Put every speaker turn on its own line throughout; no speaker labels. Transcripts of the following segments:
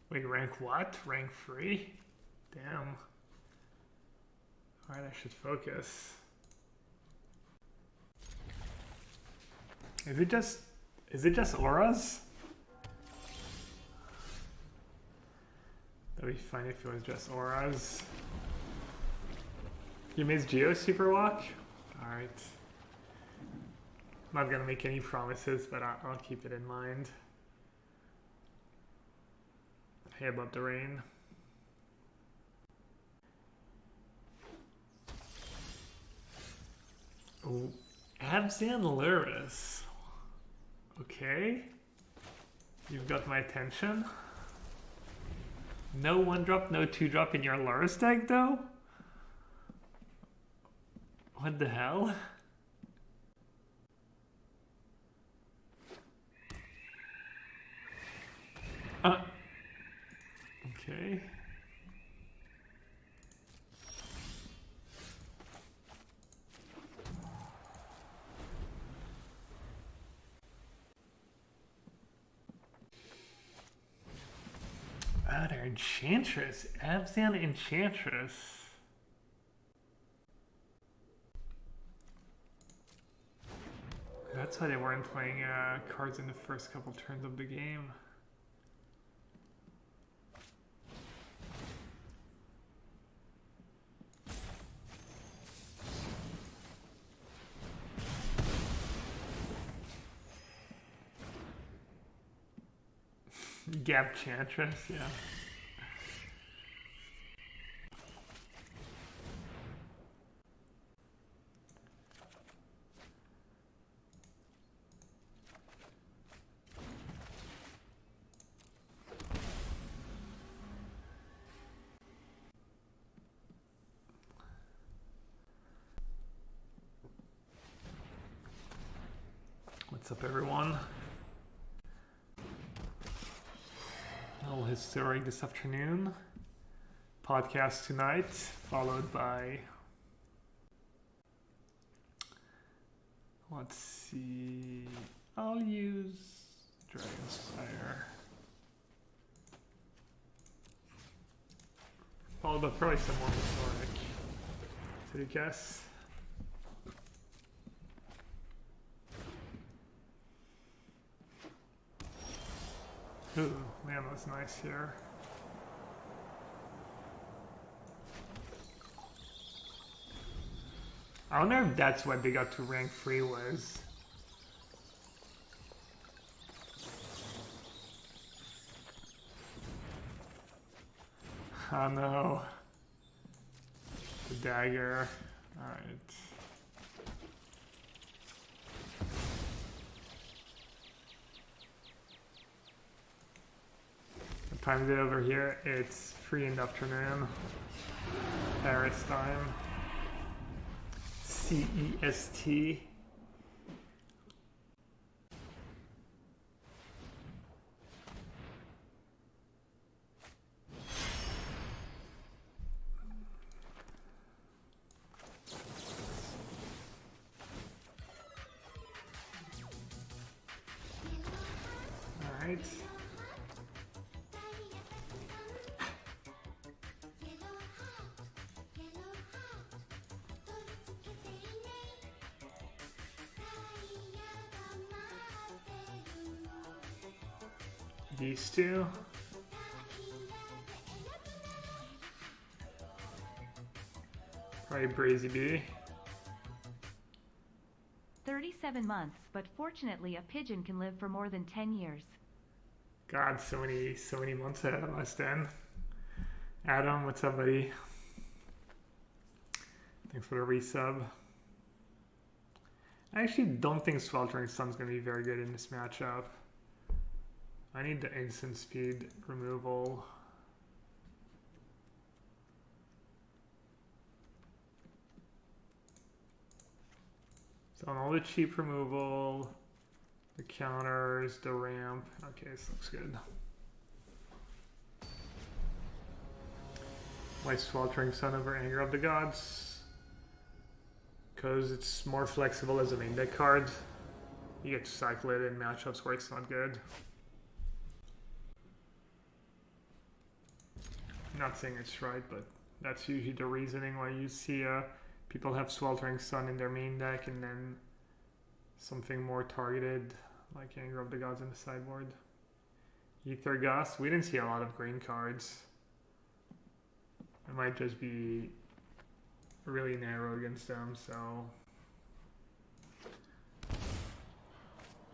Wait, rank what? Rank 3? Damn. Alright, I should focus. Is it just auras? That'd be funny if it was just auras. You missed Geo Super Walk? Alright. I'm not gonna make any promises, but I'll keep it in mind. Hey, about the rain. Oh, Abzan Luris. Okay. You've got my attention. No 1-drop, no 2-drop in your Luris deck, though? What the hell? Okay. Oh, they're Enchantress. Abzan Enchantress. That's why they weren't playing cards in the first couple turns of the game. Gap Chantress, yeah. What's up, everyone? All historic this afternoon. Podcast tonight, followed by, let's see, I'll use Dragon's Fire. Followed by probably some more historic. So you guess? Ooh, man, that's nice here. I wonder if that's what they got to rank 3 was. Oh no. The dagger. Alright. What time is it over here? It's 3 in the afternoon. Paris time. CEST. All right. These two. Probably Brazy B.
37 months, but fortunately a pigeon can live for more than 10 years.
God, so many months ahead of us then. Adam, what's up, buddy? Thanks for the resub. I actually don't think Sweltering Sun's going to be very good in this matchup. I need the instant speed removal. So on all the cheap removal, the counters, the ramp. Okay, this looks good. Why Sweltering Sun over Anger of the Gods? Because it's more flexible as a main deck card. You get to cycle it in matchups where it's not good. Not saying it's right, but that's usually the reasoning why you see people have Sweltering Sun in their main deck and then something more targeted like Anger of the Gods in the sideboard. Ether Gust, we didn't see a lot of green cards. It might just be really narrow against them, so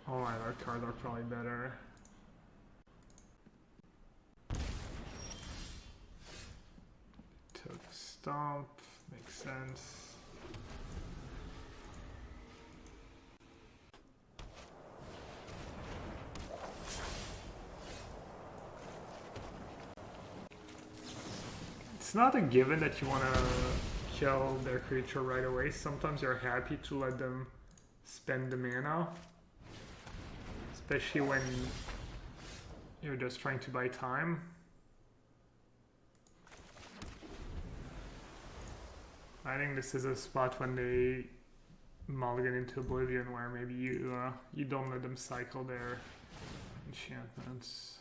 all my other cards are probably better. Took Stomp, makes sense. It's not a given that you want to kill their creature right away. Sometimes you're happy to let them spend the mana, especially when you're just trying to buy time. I think this is a spot when they mulligan into Oblivion where maybe you don't let them cycle their enchantments.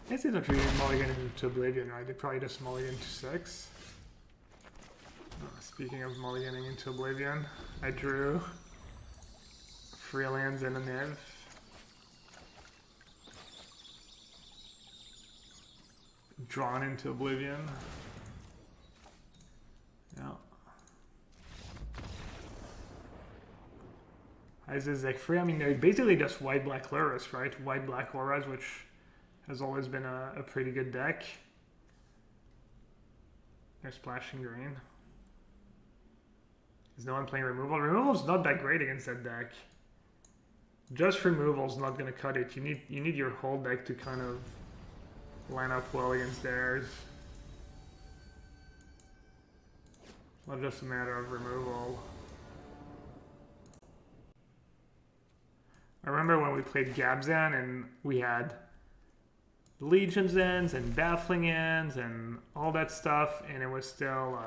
I guess they don't really mulligan into Oblivion, right? They probably just mulligan to 6. Speaking of mulliganing into Oblivion, I drew 3 lands and a Niv. Drawn into Oblivion. Yeah. Izzet 3, I mean, they're basically just white-black Luras, right? White-black auras, which has always been a pretty good deck. They're splashing green. Is no one playing removal? Removal's not that great against that deck. Just removal's not gonna cut it. You need your whole deck to kind of line up well against theirs. It's not just a matter of removal. I remember when we played Gabzan and we had Legion's Ends and Baffling Ends and all that stuff, and it was still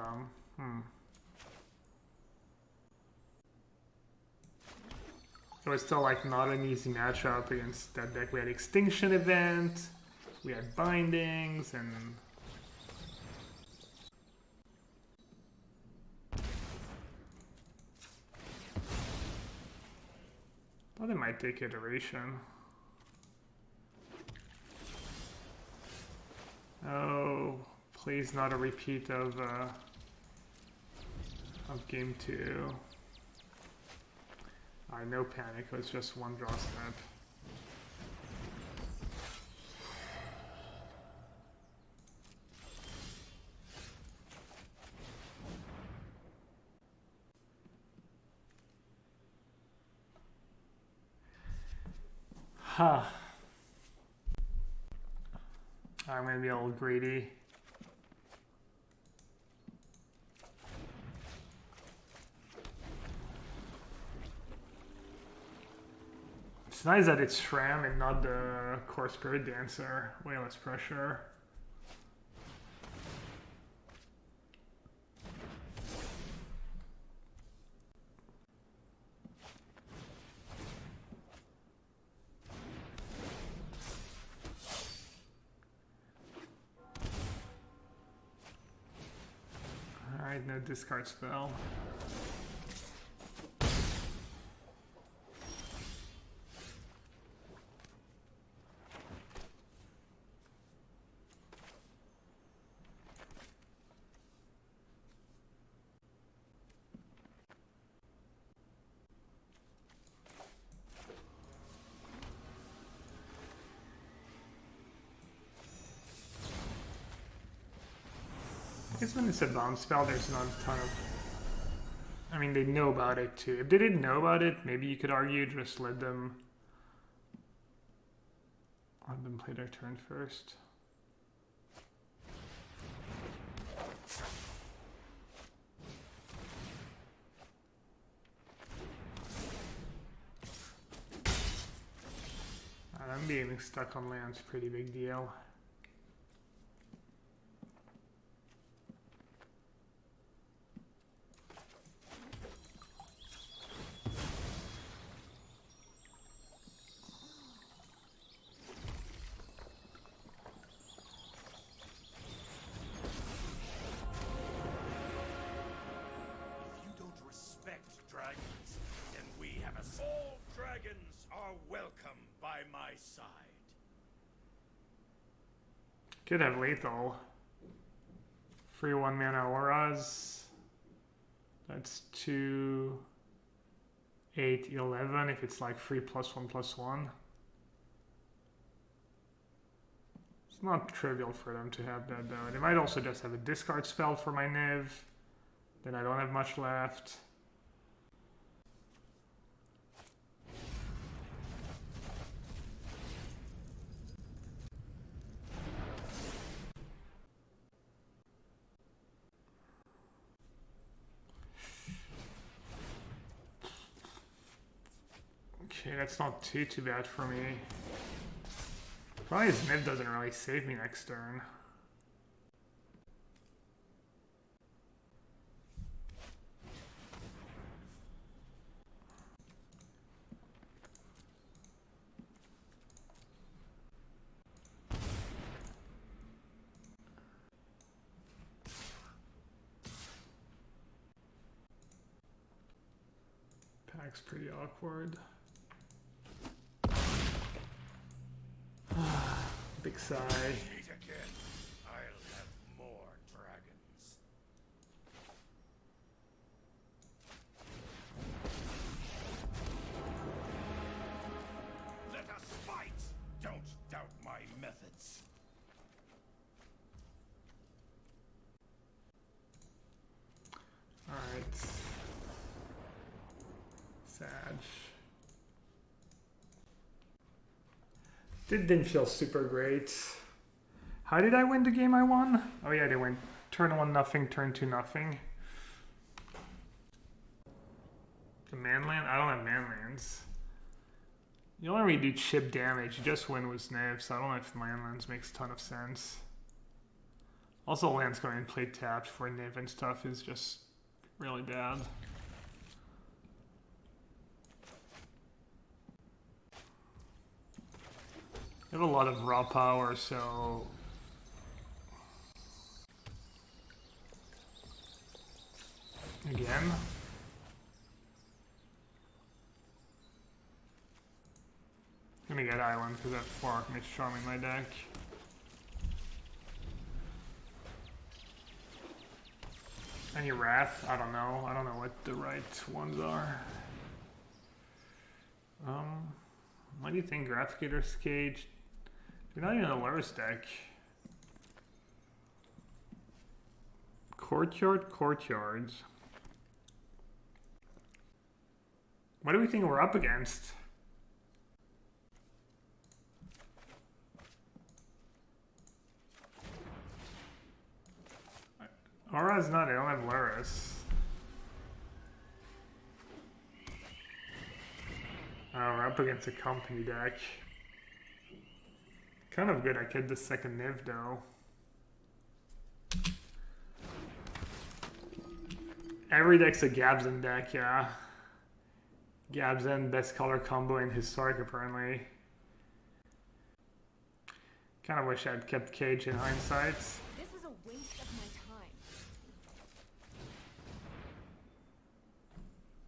it was still like not an easy matchup against that deck. We had Extinction Event, we had Bindings, and I thought it might take Iteration. Oh, please not a repeat of game 2. Alright, no panic, it was just one draw step. Huh. I'm gonna be a little greedy. It's nice that it's Shram and not the Core Spirit Dancer. Way less pressure. Alright, no discard spell. I guess when it's a bomb spell, there's not a ton of... I mean, they know about it too. If they didn't know about it, maybe you could argue just let them play their turn first. I'm being stuck on land's a pretty big deal. Could have lethal. Free 1-mana auras. That's 2, 8, 11 if it's like free +1/+1. It's not trivial for them to have that though. They might also just have a discard spell for my Niv. Then I don't have much left. Okay, that's not too bad for me. Probably his Niv doesn't really save me next turn. Pack's pretty awkward. Big sigh.
Meet again. I'll have more dragons. Let us fight! Don't doubt my methods.
Alright. Sad. Didn't feel super great. How did I win the game I won? Oh yeah, they went turn 1 nothing, turn 2 nothing. The manland? I don't have manlands. You don't really do chip damage, you just win with Niv, so I don't know if manlands makes a ton of sense. Also lands going and play tapped for Niv and stuff is just really bad. I have a lot of raw power, so again. I'm gonna get Island because I have 4 Archmage Charm in my deck. Any Wrath? I don't know. I don't know what the right ones are. What do you think? Graphicator's Cage? You're not even a Lurrus deck. Courtyard. What do we think we're up against? Aura's not, I don't have Lurrus. Oh, we're up against a company deck. Kind of good I killed the second Niv though. Every deck's a Gabzen deck, yeah. Gabzen, best color combo in Historic apparently. Kind of wish I'd kept Cage in hindsight.
This was a waste of my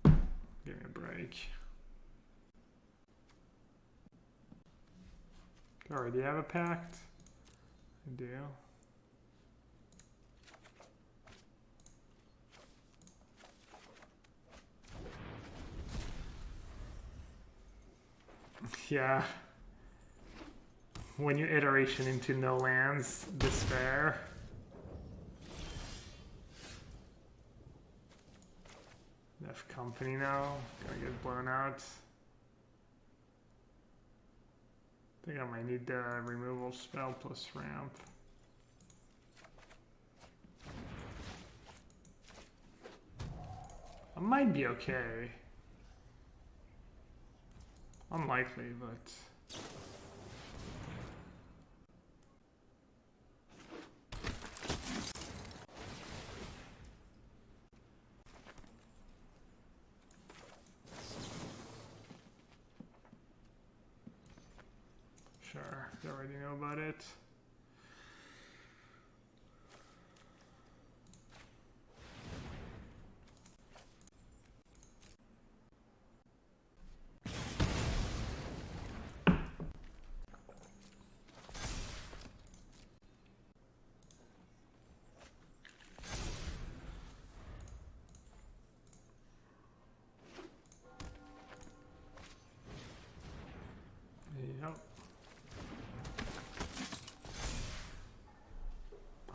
time.
Give me a break. Alright, do you have a pact? I do. Yeah. When you iteration into no lands, despair. Left company now. Gonna get blown out. I think I might need the removal spell plus ramp. I might be okay. Unlikely, but... Sure, you already know about it.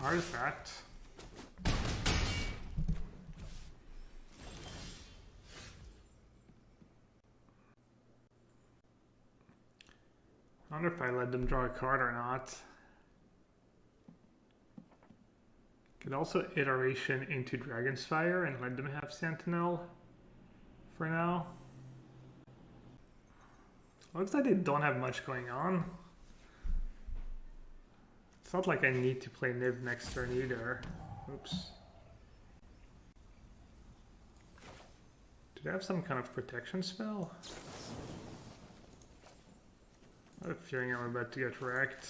Artifact. I wonder if I let them draw a card or not. Could also iteration into Dragon's Fire and let them have Sentinel for now. Looks like they don't have much going on. It's not like I need to play Niv next turn either. Oops. Do they have some kind of protection spell? I have a feeling I'm about to get wrecked.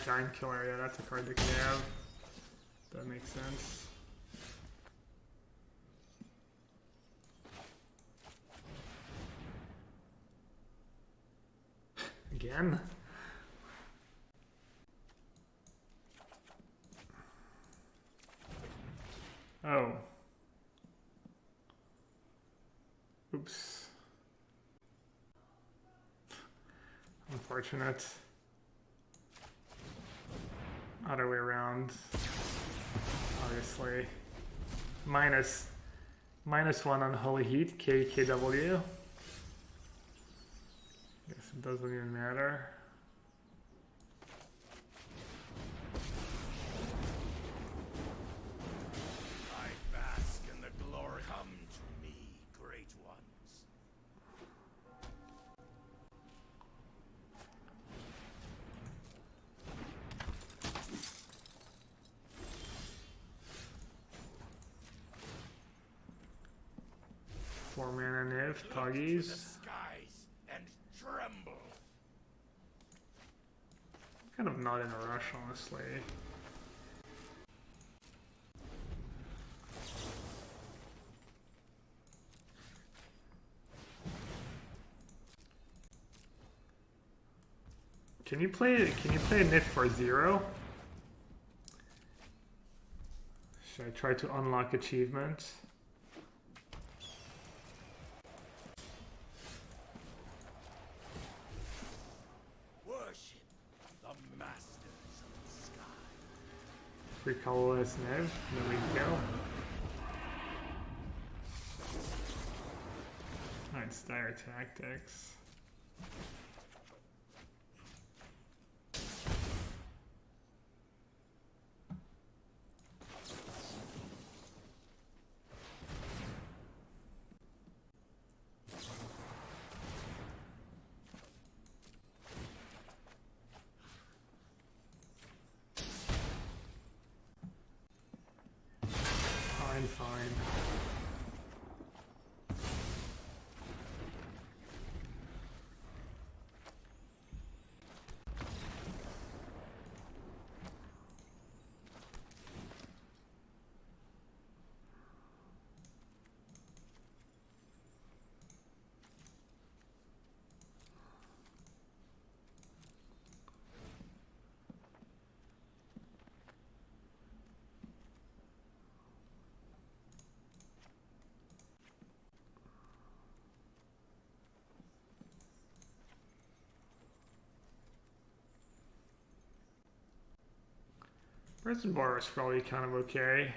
Giant Killer, yeah, that's a card they can have. That makes sense. Again? Oh. Oops. Unfortunate. Other way around. Obviously. -1 on Holy Heat, KKW. Guess it doesn't even matter.
I bask in the glory. Come to me, great ones.
Four mana Niv,
Look to the
Puggies.
skies and tremble.
Kind of not in a rush, honestly. Can you play a Niv for 0? Should I try to unlock achievement?
Worship the masters of the sky.
Free colorless Niv, there we go. Nice, dire tactics. Fine. Prison bar is probably kind of okay.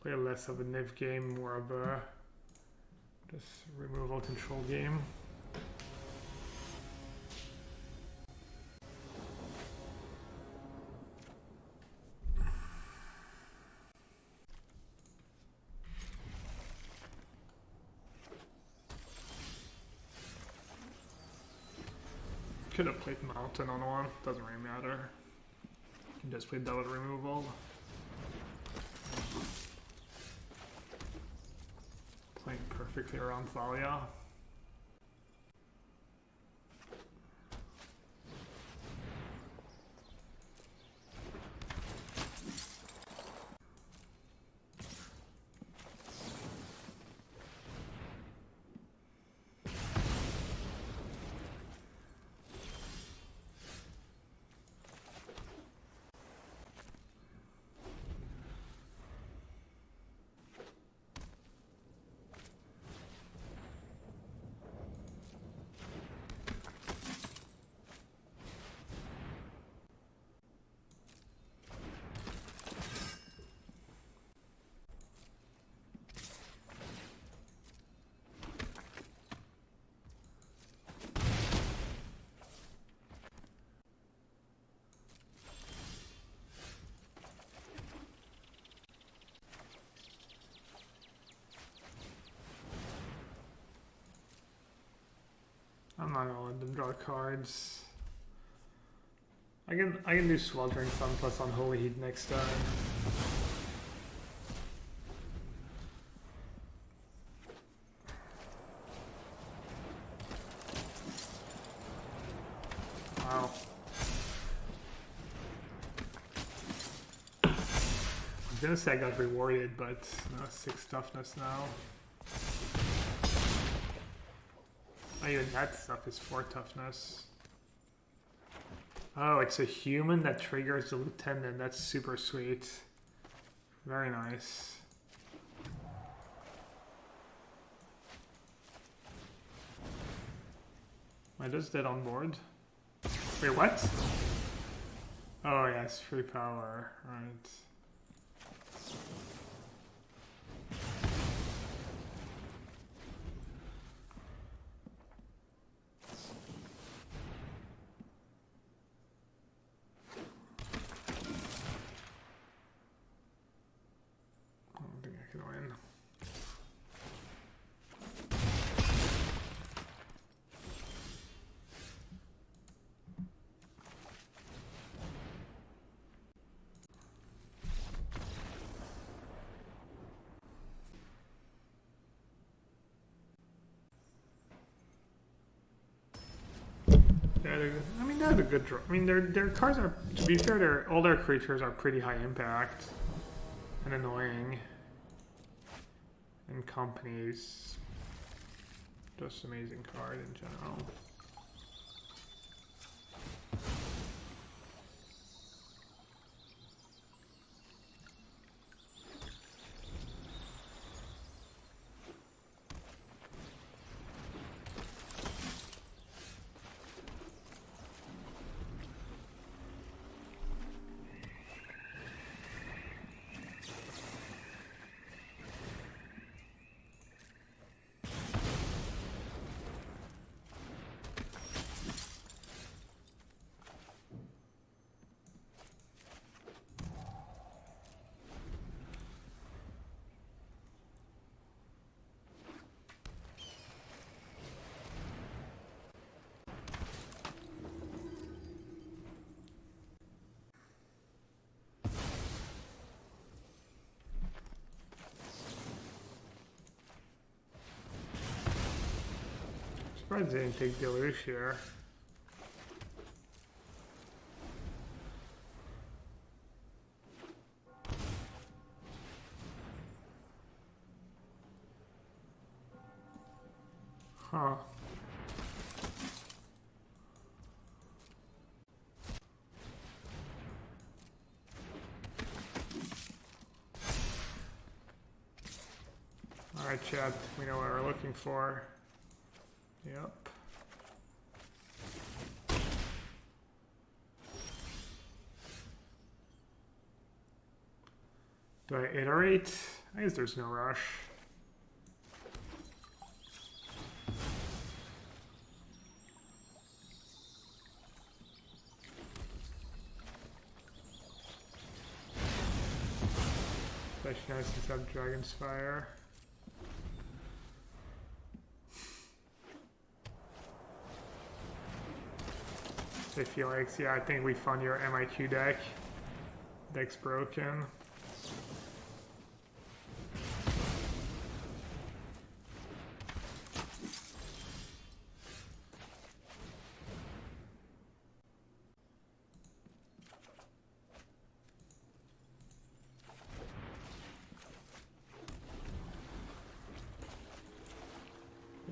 Play less of a Niv game, more of a just removal control game. Could have played Mountain on one, doesn't really matter. You can just play double removal. Playing perfectly around Thalia. I'm not gonna let them draw cards. I can do Sweltering Sun plus Unholy Heat next time. Wow. I was gonna say I got rewarded, but no, 6 toughness now. Oh, even that stuff is 4 toughness. Oh, it's a human that triggers the lieutenant. That's super sweet. Very nice. Why does that on board? Wait, what? Oh, yes, free power. Right. I don't think I can win. Yeah, I mean, they had a good draw. I mean, their cards are, to be fair, all their creatures are pretty high impact and annoying. And companies, just amazing card in general. Surprised they didn't take Deluge here. Huh. Alright, chat, we know what we're looking for. Yep. Do I iterate? I guess there's no rush. Especially nice since I have Dragon's Fire. Say Felix, yeah, I think we found your MIQ deck. Deck's broken.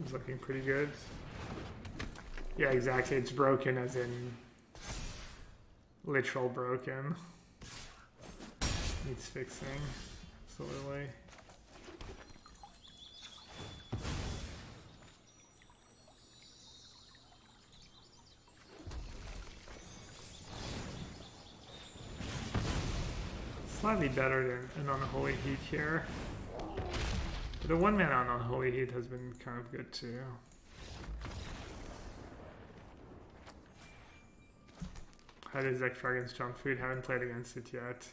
It's looking pretty good. Yeah, exactly. It's broken as in literal broken. Needs fixing. Absolutely. Slightly better than an Unholy Heat here. But the 1-mana on Unholy Heat has been kind of good too. How does Zach against John Food? Haven't played against it yet.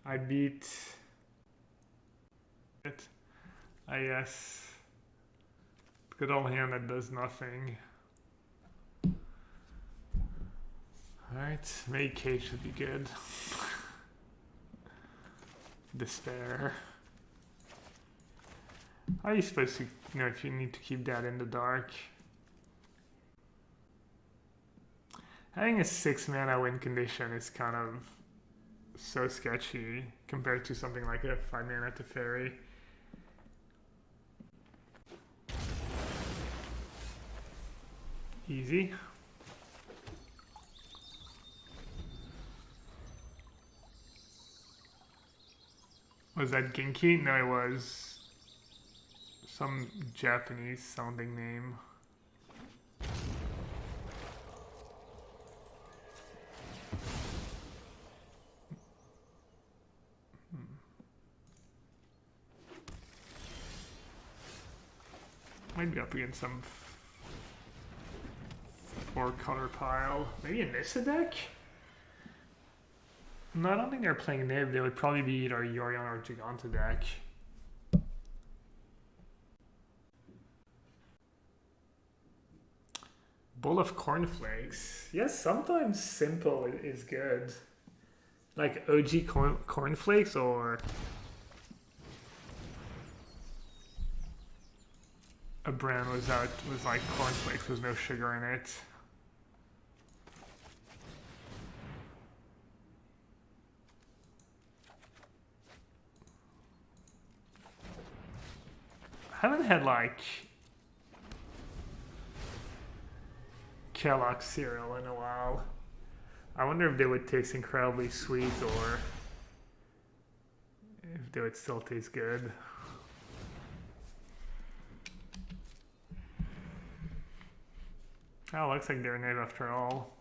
I beat it. Yes. Good old hand that does nothing. Alright, maybe Cage should be good. Despair. How are you supposed to, you know, if you need to keep that in the dark? Having a 6 mana win condition is kind of so sketchy compared to something like a 5 mana to fairy. Easy. Was that Genki? No, it was some Japanese sounding name. Might be up against some 4-color pile. Maybe an Izzet deck? No, I don't think they're playing Niv. They would probably be either Yorion or Giganta deck. Bowl of cornflakes. Yes, sometimes simple is good. Like OG cornflakes or a brand was like cornflakes with no sugar in it. I haven't had like Kellogg's cereal in a while. I wonder if they would taste incredibly sweet or if they would still taste good. Oh, looks like they're Niv after all.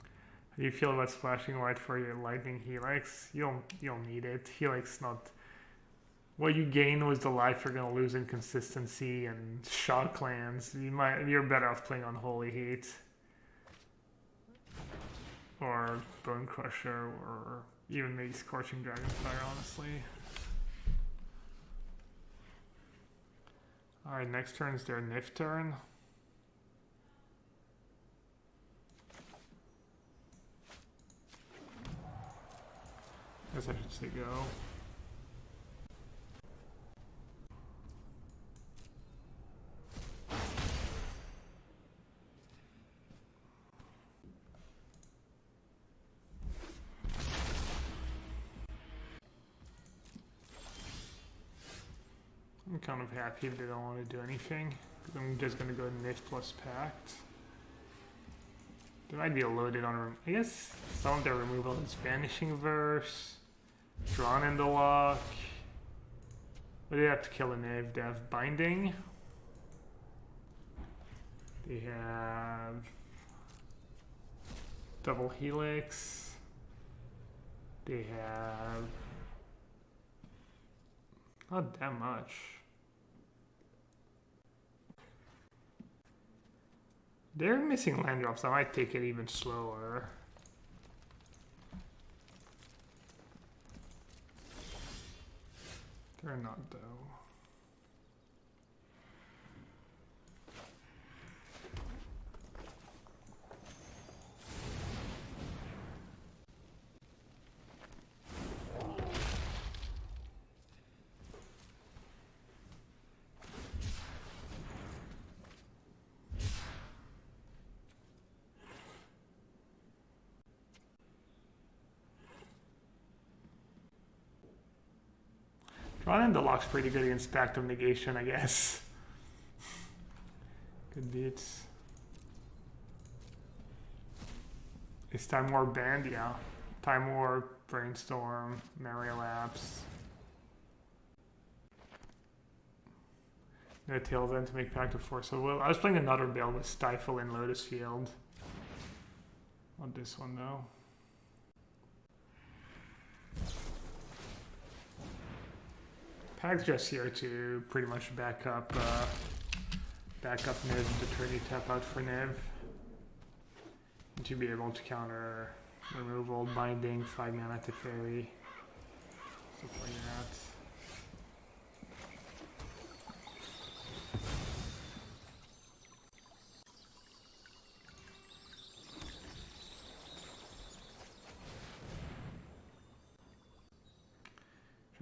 How do you feel about splashing white for your lightning helix? You don't need it. Helix not. What you gain was the life you're gonna lose in consistency and shot clans. You're better off playing Unholy Heat or Bone Crusher or even maybe Scorching Dragonfire, honestly. Alright, next turn is their Niv turn. Guess I should say go. I'm kind of happy if they don't want to do anything, because I'm just going to go Niv plus Pact. There might be a loaded on, I guess some of their removal is Vanishing Verse, Drawn in the Lock. But they have to kill a Niv. They have Binding. They have Double Helix. They have not that much. They're missing land drops. I might take it even slower. They're not though. Running the lock's pretty good against Pact of Negation, I guess. Good beats. Is Time War banned? Yeah. Time War, Brainstorm, Memory Lapse. No Tails End to make Pact of Force. So well, I was playing another build with Stifle and Lotus Field. Not this one though. Pact's just here to pretty much back up Niv the turn you tap out for Niv. And to be able to counter removal, binding, 5 mana to fairy. Stuff like that.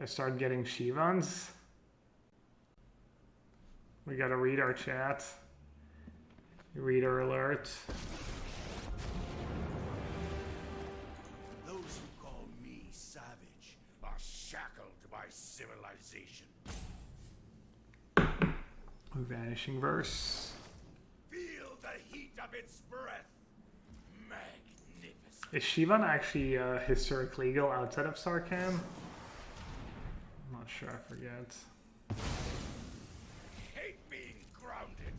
I start getting Shivans. We gotta read our chat. Reader alert.
Those who call me savage are shackled by civilization.
Vanishing Verse.
Feel the heat of its breath. Magnificent.
Is Shivan actually historic legal outside of Sarkhan? I'm not sure, I forget.
Hate being grounded.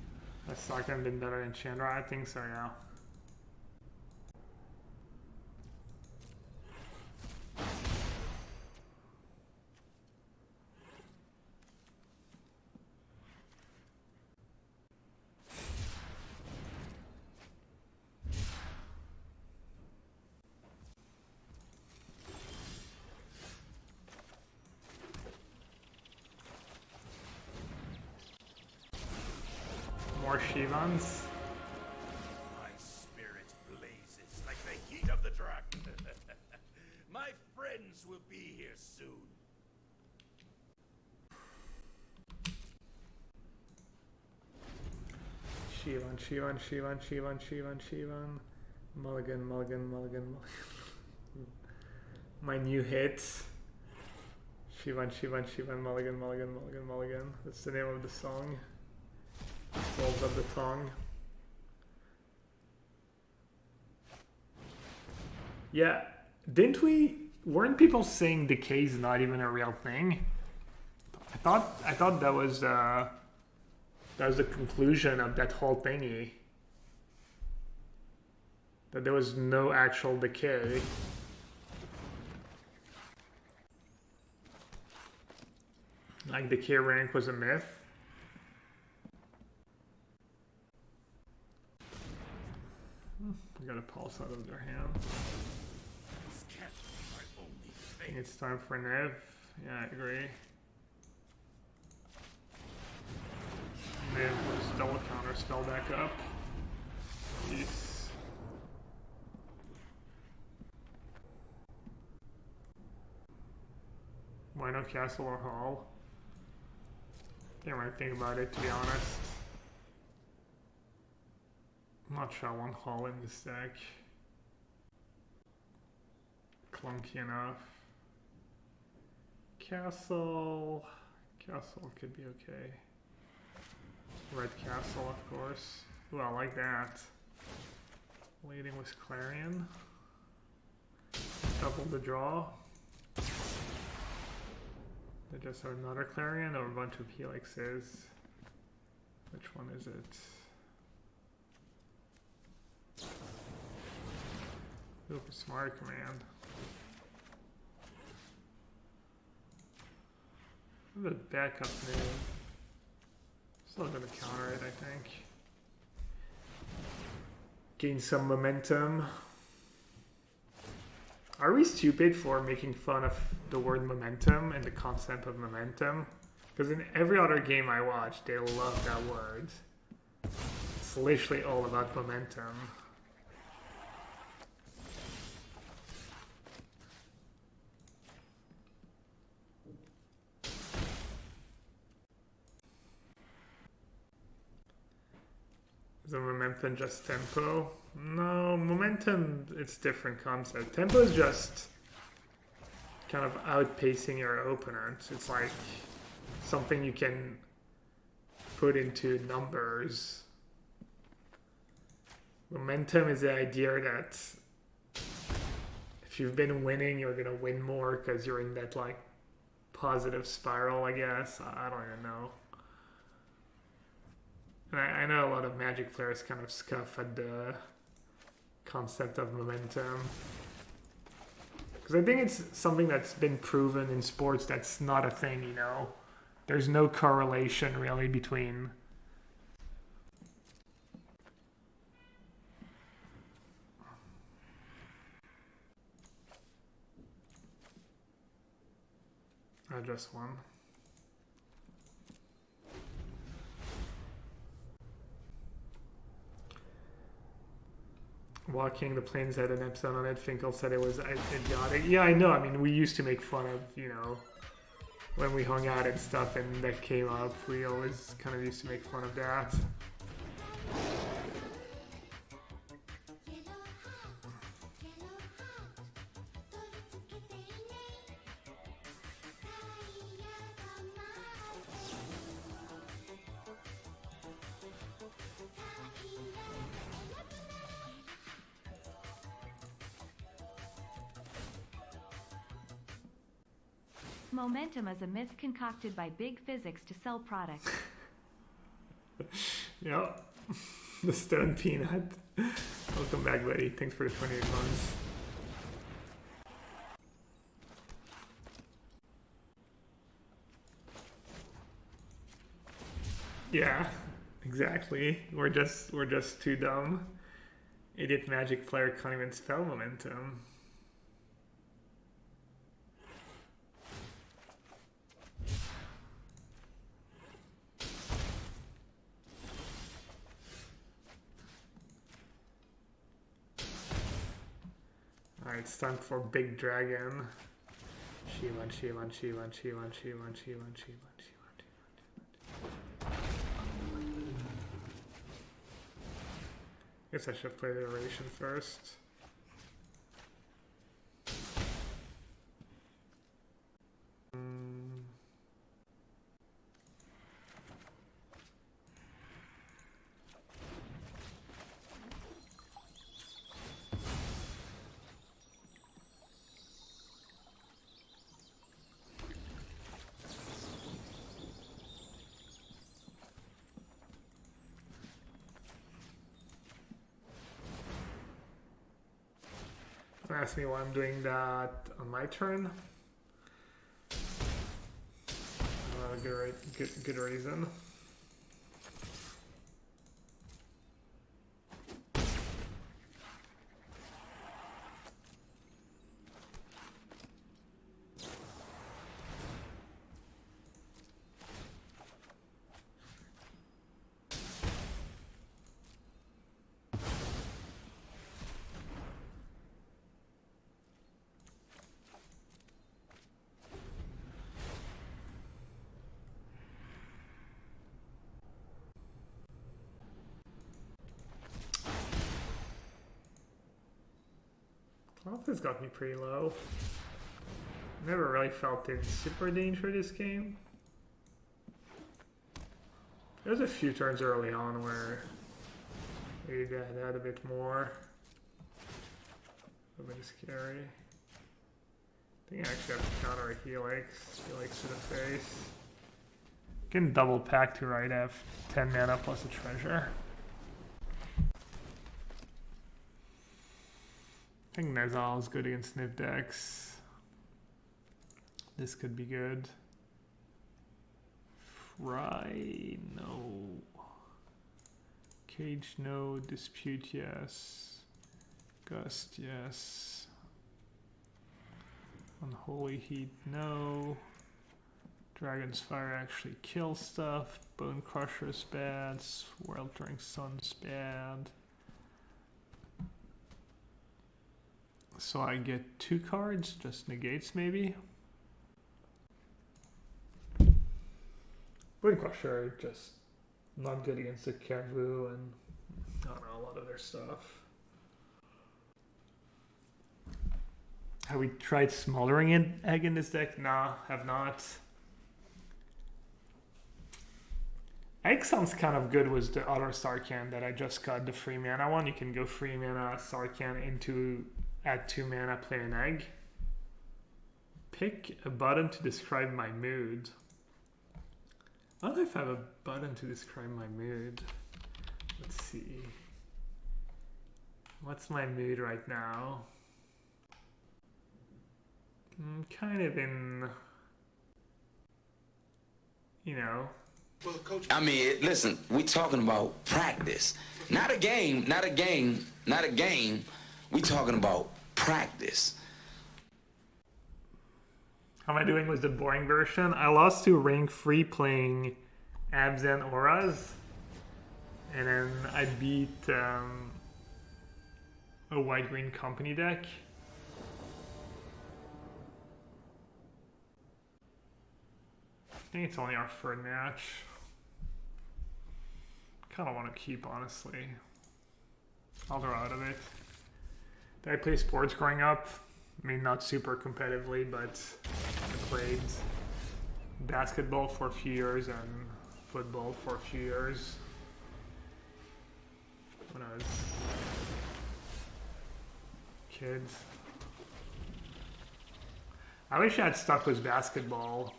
Has Sarkhan been better than Chandra? I think so, yeah. More Shivans.
My spirit blazes like the heat of the dragon. My friends will be here soon.
Shivan. Mulligan. My new hits. Shivan, Mulligan. That's the name of the song. Rolls of the tongue. Yeah, weren't people saying decay's not even a real thing? I thought that was the conclusion of that whole thingy. That there was no actual decay. Like decay rank was a myth. I got a pulse out of their hand.
This can't be my only
I think
fate.
it's time for Niv. Yeah, I agree. Niv was double counter spell back up. Peace. Why no castle or hall? Can't really think about it, to be honest. I'm not sure I want hall in this deck. Clunky enough. Castle could be okay. Red castle, of course. Ooh, I like that. Leading with Clarion. Double the draw. They just have another Clarion or a bunch of Helixes. Which one is it? Super smart command. The backup name. Still gonna counter it, I think. Gain some momentum. Are we stupid for making fun of the word momentum and the concept of momentum? Because in every other game I watch, they love that word. It's literally all about momentum. Is the momentum just tempo? No, momentum, it's different concept. Tempo is just kind of outpacing your opponent. It's like something you can put into numbers. Momentum is the idea that if you've been winning, you're gonna win more because you're in that like positive spiral, I guess. I don't even know. And I know a lot of Magic players kind of scoff at the concept of momentum. Because I think it's something that's been proven in sports that's not a thing, you know? There's no correlation really between I just won. Walking the Plains had an episode on it. Finkel said it was idiotic. Yeah, I know. I mean, we used to make fun of, you know, when we hung out and stuff and that came up, we always kind of used to make fun of that.
Momentum is a myth concocted by big physics to sell products.
Yep. The stone peanut. Welcome back, buddy. Thanks for the 28 months. Yeah, exactly. We're just too dumb. Idiot magic player can't even spell momentum. Alright, it's time for Big Dragon. She won. Guess I should play the iteration first. Ask me why I'm doing that on my turn. Good reason. Health has got me pretty low. Never really felt in super danger this game. There's a few turns early on where maybe I had a bit more. A bit scary. I think I actually have to counter a Helix. Helix to the face. Can double pack to right F. 10 mana plus a treasure. I think Nezal is good against Niv decks. This could be good. Fry, no. Cage, no. Dispute, yes. Gust, yes. Unholy Heat, no. Dragon's Fire actually kills stuff. Bone Crusher's bad. Sweltering Sun's bad. So I get 2 cards, just negates maybe. Bone Crusher, just not good against the Caribou and I don't know, a lot of their stuff. Have we tried smoldering egg in this deck? Nah, have not. Egg sounds kind of good with the other Sarkhan that I just got, the 3 mana one. You can go 3 mana Sarkhan into add 2 mana, play an egg. Pick a button to describe my mood. I don't know if I have a button to describe my mood. Let's see. What's my mood right now? I'm kind of in, you know.
Well, Coach, I mean, listen, we talking about practice. Not a game. We talking about practice.
How am I doing with the boring version? I lost to rank 3 playing Abs and Auras. And then I beat a white-green company deck. think it's only our third match. Kind of want to keep, honestly. I'll draw out of it. Did I play sports growing up? I mean, not super competitively, but I played basketball for a few years and football for a few years when I was a kid. I wish I had stuck with basketball.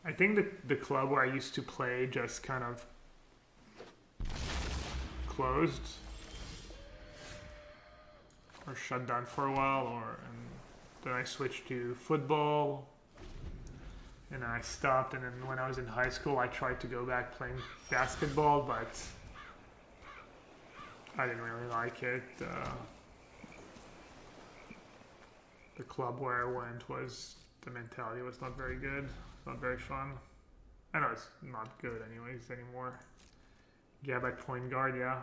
I think the club where I used to play just kind of closed or shut down for a while, and then I switched to football, and then I stopped, and then when I was in high school I tried to go back playing basketball, but I didn't really like it. The club where I went the mentality was not very good. Not very fun. I know it's not good anyways anymore. Gab at point guard, yeah.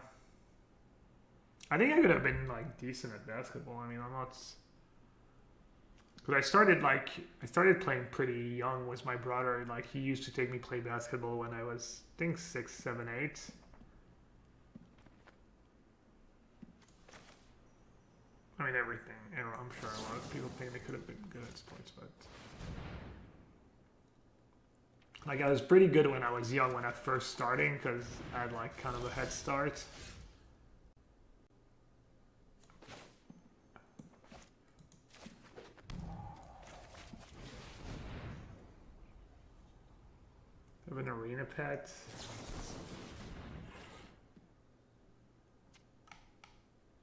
I think I could have been like decent at basketball. I mean, I'm not. Because I started playing pretty young with my brother. Like, he used to take me play basketball when I was, I think, 6, 7, 8. I mean, everything. I'm sure a lot of people think they could have been good at sports, but like, I was pretty good when I was young, when I first starting, because I had like kind of a head start. I have an arena pet.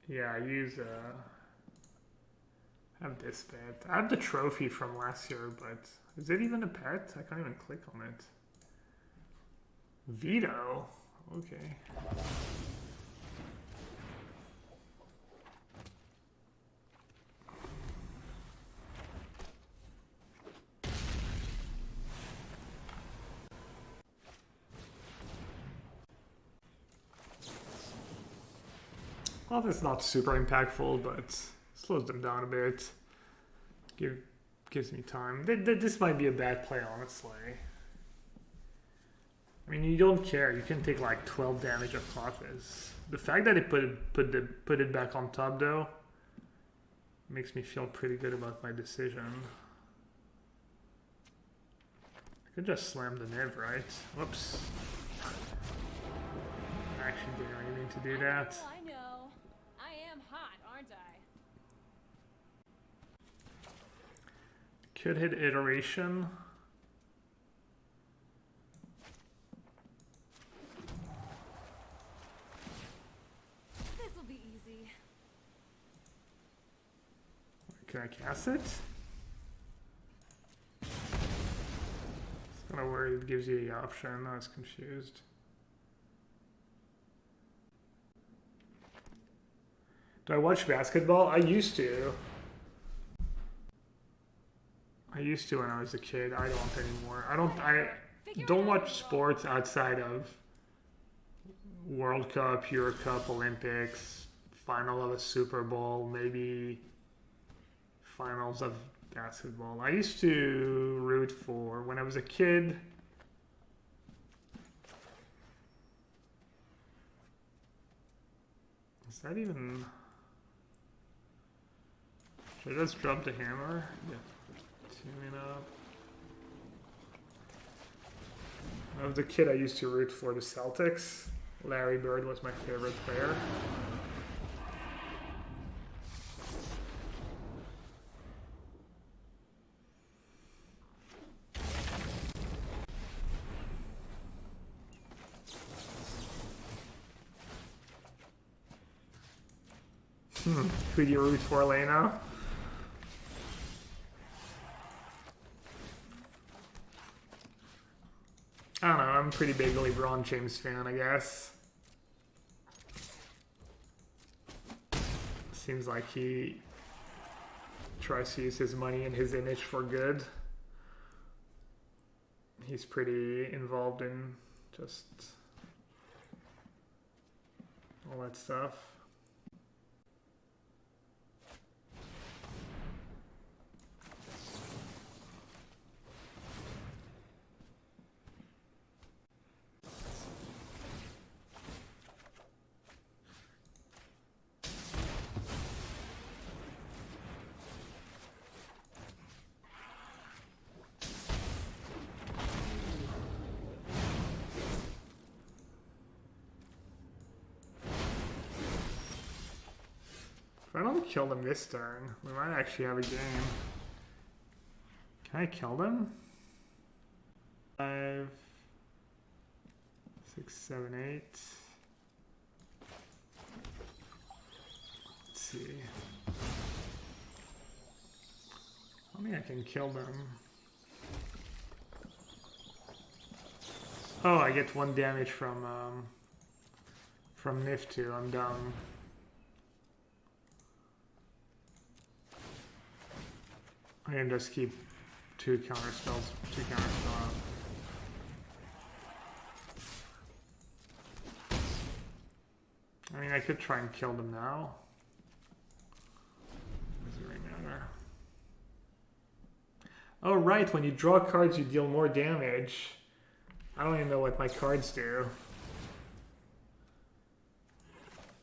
Yeah, I use I have this pet. I have the trophy from last year, but is it even a pet? I can't even click on it. Veto? Okay. Well, that's not super impactful, but slows them down a bit. Gives me time. This might be a bad play, honestly. I mean, you don't care. You can take like 12 damage of Clothes. The fact that it put it back on top, though, makes me feel pretty good about my decision. I could just slam the Niv, right? Whoops. I actually didn't really mean to do that.
I know. I am hot, aren't I?
Could hit iteration.
This'll be easy.
Can I cast it? It's kind of weird it gives you the option. I was confused. Do I watch basketball? I used to. I used to when I was a kid. I don't anymore. I don't watch sports outside of World Cup, Euro Cup, Olympics, final of a Super Bowl, maybe finals of basketball. I used to root for, when I was a kid, is that even, should I just drop the hammer? Yeah. Tuning up. When I was a kid, I used to root for the Celtics. Larry Bird was my favorite player. Who do you root for, Lena? I don't know, I'm a pretty big LeBron James fan, I guess. Seems like he tries to use his money and his image for good. He's pretty involved in just all that stuff. kill them this turn. We might actually have a game. Can I kill them? 5, 6, 7, 8. Let's see. I mean, I can kill them. Oh, I get 1 damage from Niv too. I'm dumb. I can just keep 2 counter spells, 2 counter spells. I mean, I could try and kill them now. Does it really matter? Oh, right. When you draw cards, you deal more damage. I don't even know what my cards do.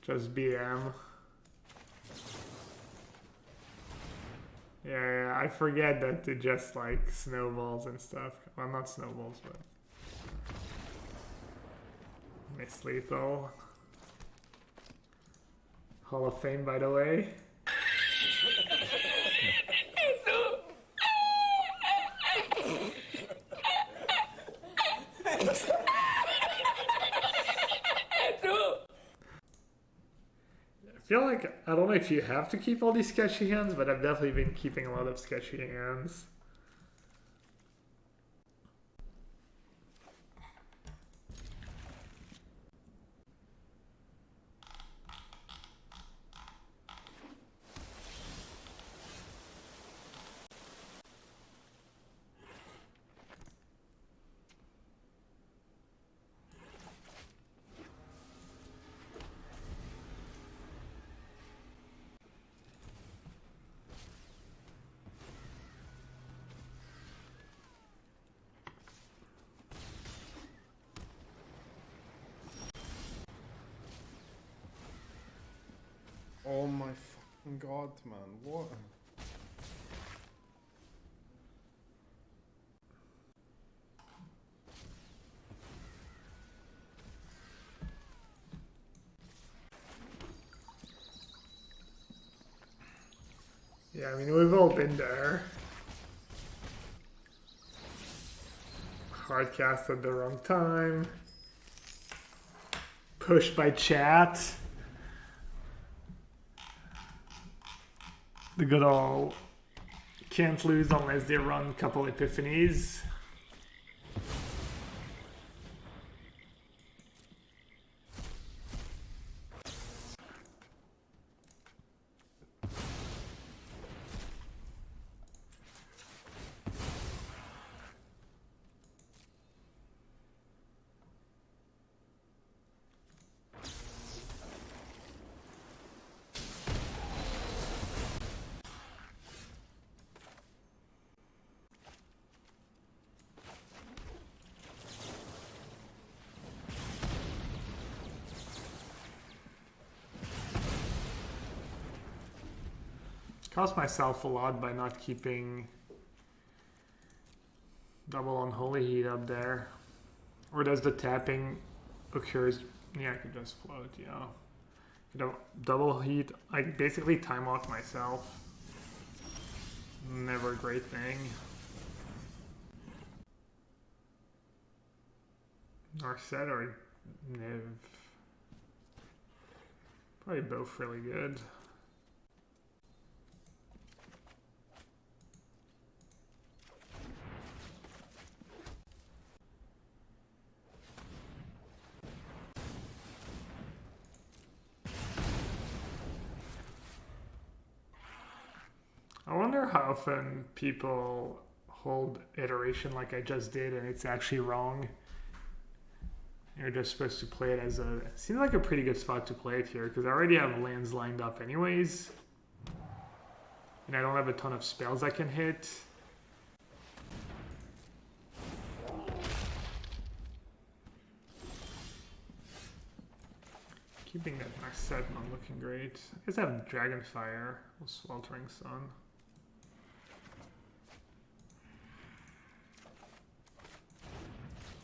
Just BM. Yeah, I forget that it just like snowballs and stuff. Well, not snowballs, but Miss Lethal. Hall of Fame, by the way. I feel like, I don't know if you have to keep all these sketchy hands, but I've definitely been keeping a lot of sketchy hands.
Oh my fucking god, man, what?
Yeah, I mean, we've all been there. Hard cast at the wrong time. Pushed by chat. The good old can't lose unless they run a couple epiphanies. Cost myself a lot by not keeping double Unholy Heat up there. Or does the tapping occurs? Yeah, I could just float, yeah. You know, double heat, I basically time lock myself. Never a great thing. Narset or Niv. Probably both really good. I wonder how often people hold iteration like I just did and it's actually wrong. You're just supposed to play it as a... It seems like a pretty good spot to play it here because I already have lands lined up anyways. And I don't have a ton of spells I can hit. Keeping that Narset not looking great. I guess I have Dragonfire or Sweltering Sun.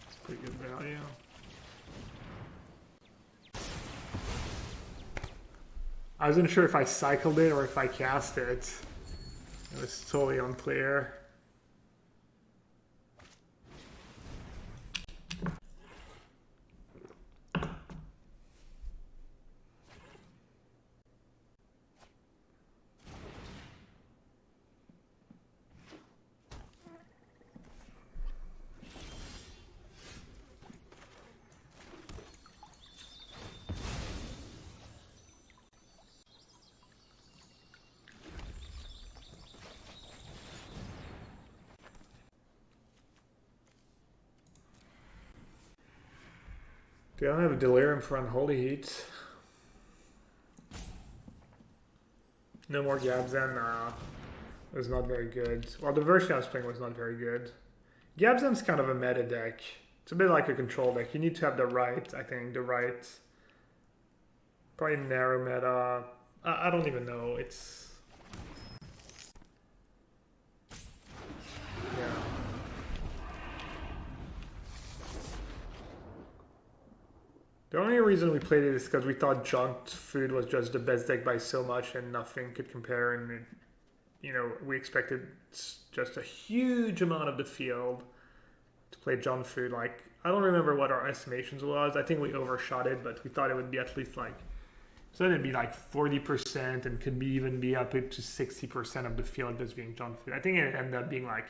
It's pretty good value. I wasn't sure if I cycled it or if I cast it. It was totally unclear. Do I don't have a Delirium for Unholy Heat? No more Gabzan? Nah. It was not very good. Well, the version I was playing was not very good. Gabzan's kind of a meta deck. It's a bit like a control deck. You need to have the right, I think, the right... Probably narrow meta. I don't even know. It's... Yeah. The only reason we played it is because we thought Jaunt Food was just the best deck by so much and nothing could compare, and it, you know, we expected just a huge amount of the field to play Jaunt Food. Like, I don't remember what our estimations was. I think we overshot it, but we thought it would be at least like, so it'd be like 40% and could be even be up to 60% of the field just being Jaunt Food. I think it ended up being like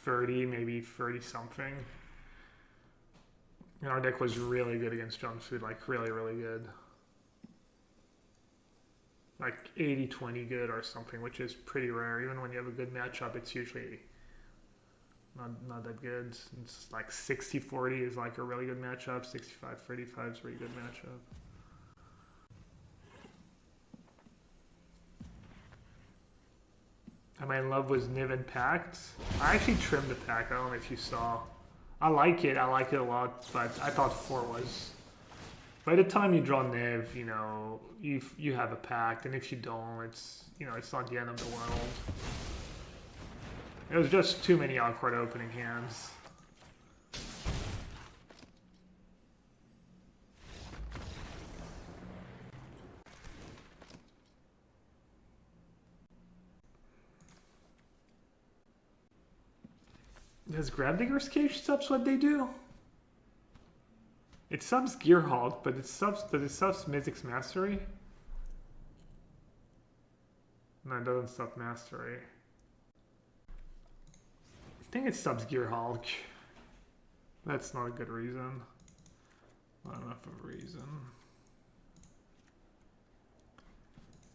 30, maybe 30 something. And our deck was really good against Jaunt Food, like really, really good. Like 80-20 good or something, which is pretty rare. Even when you have a good matchup, it's usually not that good. It's like 60-40 is like a really good matchup. 65-35 is a really good matchup. Am I in love with Niv and Pact? I actually trimmed the Pact. I don't know if you saw. I like it a lot, but I thought 4 was... By the time you draw Niv, you know, you have a Pact, and if you don't, it's, you know, it's not the end of the world. It was just too many awkward opening hands. Does Gravedigger's Cage subs what they do? It subs Gearhulk, but it subs Mythic's Mastery? No, it doesn't sub Mastery. I think it subs Gearhulk. That's not a good reason. Not enough of a reason.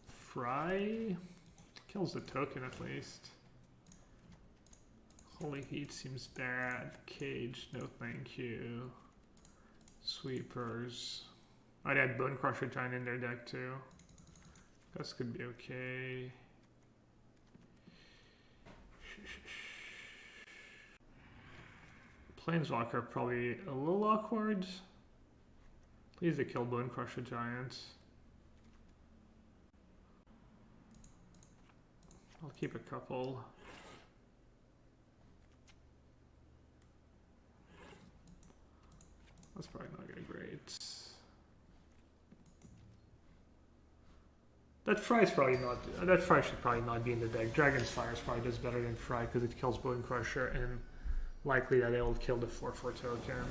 Fry kills the token at least. Holy Heat seems bad. Cage, no thank you. Sweepers. I'd add Bone Crusher Giant in their deck too. This could be okay. Planeswalker probably a little awkward. Please they kill Bone Crusher Giant. I'll keep a couple. That's probably not gonna be great. That Fry's probably not. That Fry should probably not be in the deck. Dragon's Fire is probably just better than Fry because it kills Bone Crusher and likely that it'll kill the 4/4 token.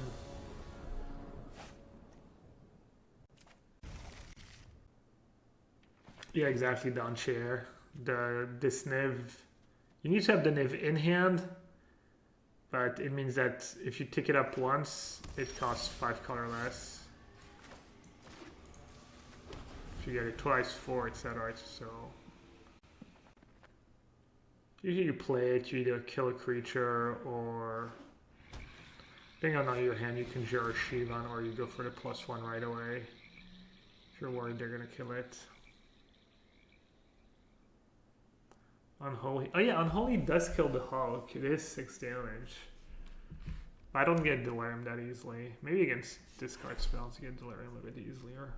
Yeah, exactly. Down chair. This Niv. You need to have the Niv in hand. But it means that if you tick it up once, it costs 5 color less. If you get it twice, 4, etc. So usually you play it, you either kill a creature or depending on your hand, you can Jur or Shivan, or you go for the +1 right away. If you're worried they're gonna kill it. Unholy. Oh yeah, Unholy does kill the Hulk. It is 6 damage. I don't get Delirium that easily. Maybe against discard spells you get Delirium a bit easier.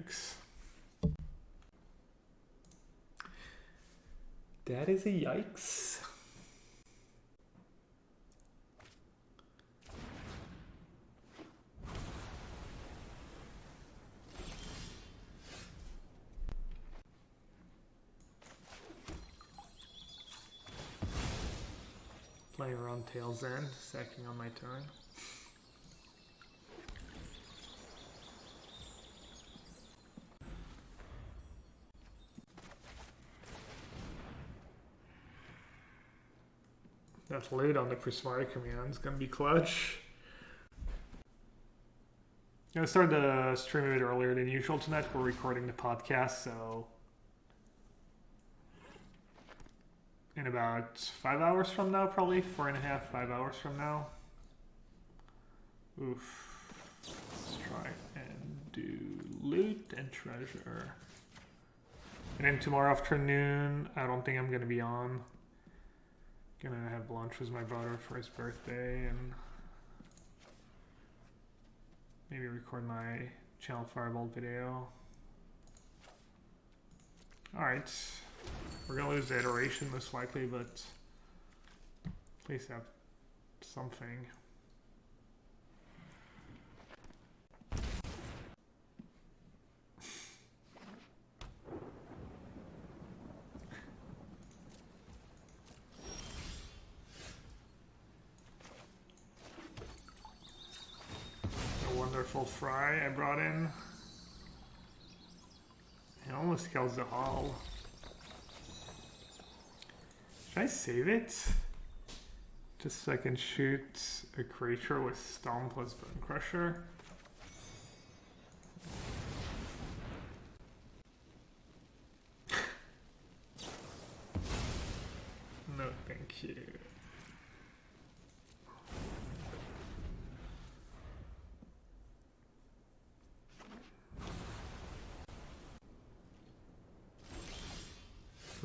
Yikes. That is a yikes. Playing around Tail's End, sacking on my turn. That late on the Prismari command is gonna be clutch. I started the stream a bit earlier than usual tonight. We're recording the podcast, so in about 5 hours from now, probably 4.5, 5 hours from now. Oof. Let's try and do loot and treasure. And then tomorrow afternoon, I don't think I'm gonna be on. Gonna have lunch with my brother for his birthday and maybe record my channel Firebolt video. Alright. We're gonna lose the iteration most likely, but at least have something. Wonderful fry I brought in. It almost kills the hull. Should I save it? Just so I can shoot a creature with Stomp plus Bone Crusher. No, thank you.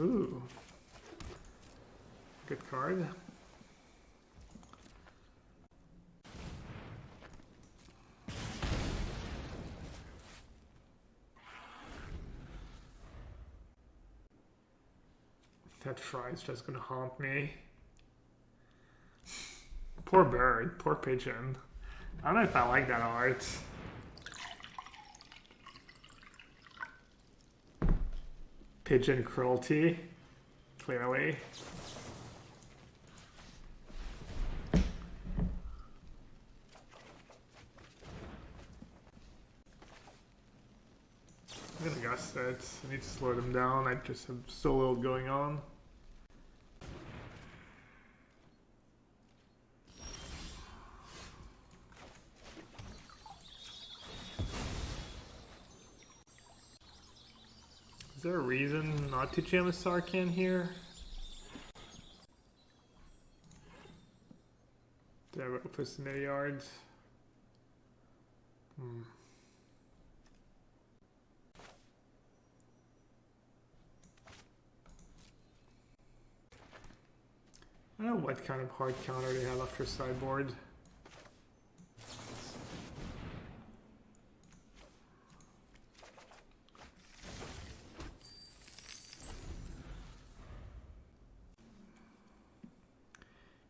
Ooh. Good card. That fry's just gonna haunt me. Poor bird, poor pigeon. I don't know if I like that art. Pigeon cruelty, clearly. I'm gonna guess that I need to slow them down. I just have so little going on. Is there a reason not to jam a Sarkhan here? Do I have a plus in yards? I don't know what kind of hard counter they have after sideboard.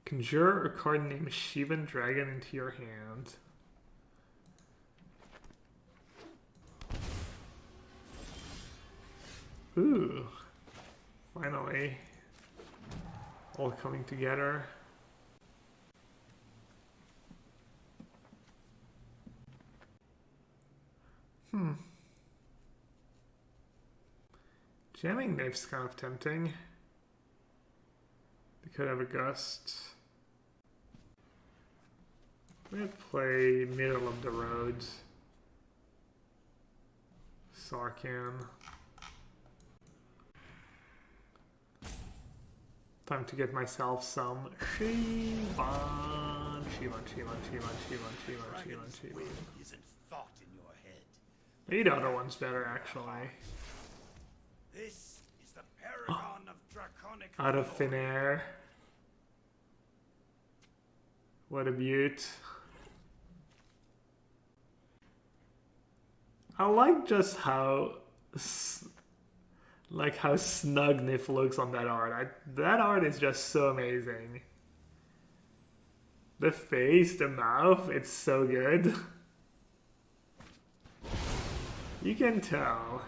Conjure a card named Shivan Dragon into your hand. Ooh, finally. All coming together. Jamming Knife's kind of tempting. They could have a Gust. I'm gonna play middle of the road. Sarkhan. Time to get myself some Shivan.
Isn't thought in your head.
Maybe the other one's better, actually.
This is the paragon of draconic
Out of thin air. What a beaut. I like just how how snug Nif looks on that art. That art is just so amazing. The face, the mouth, it's so good. You can tell.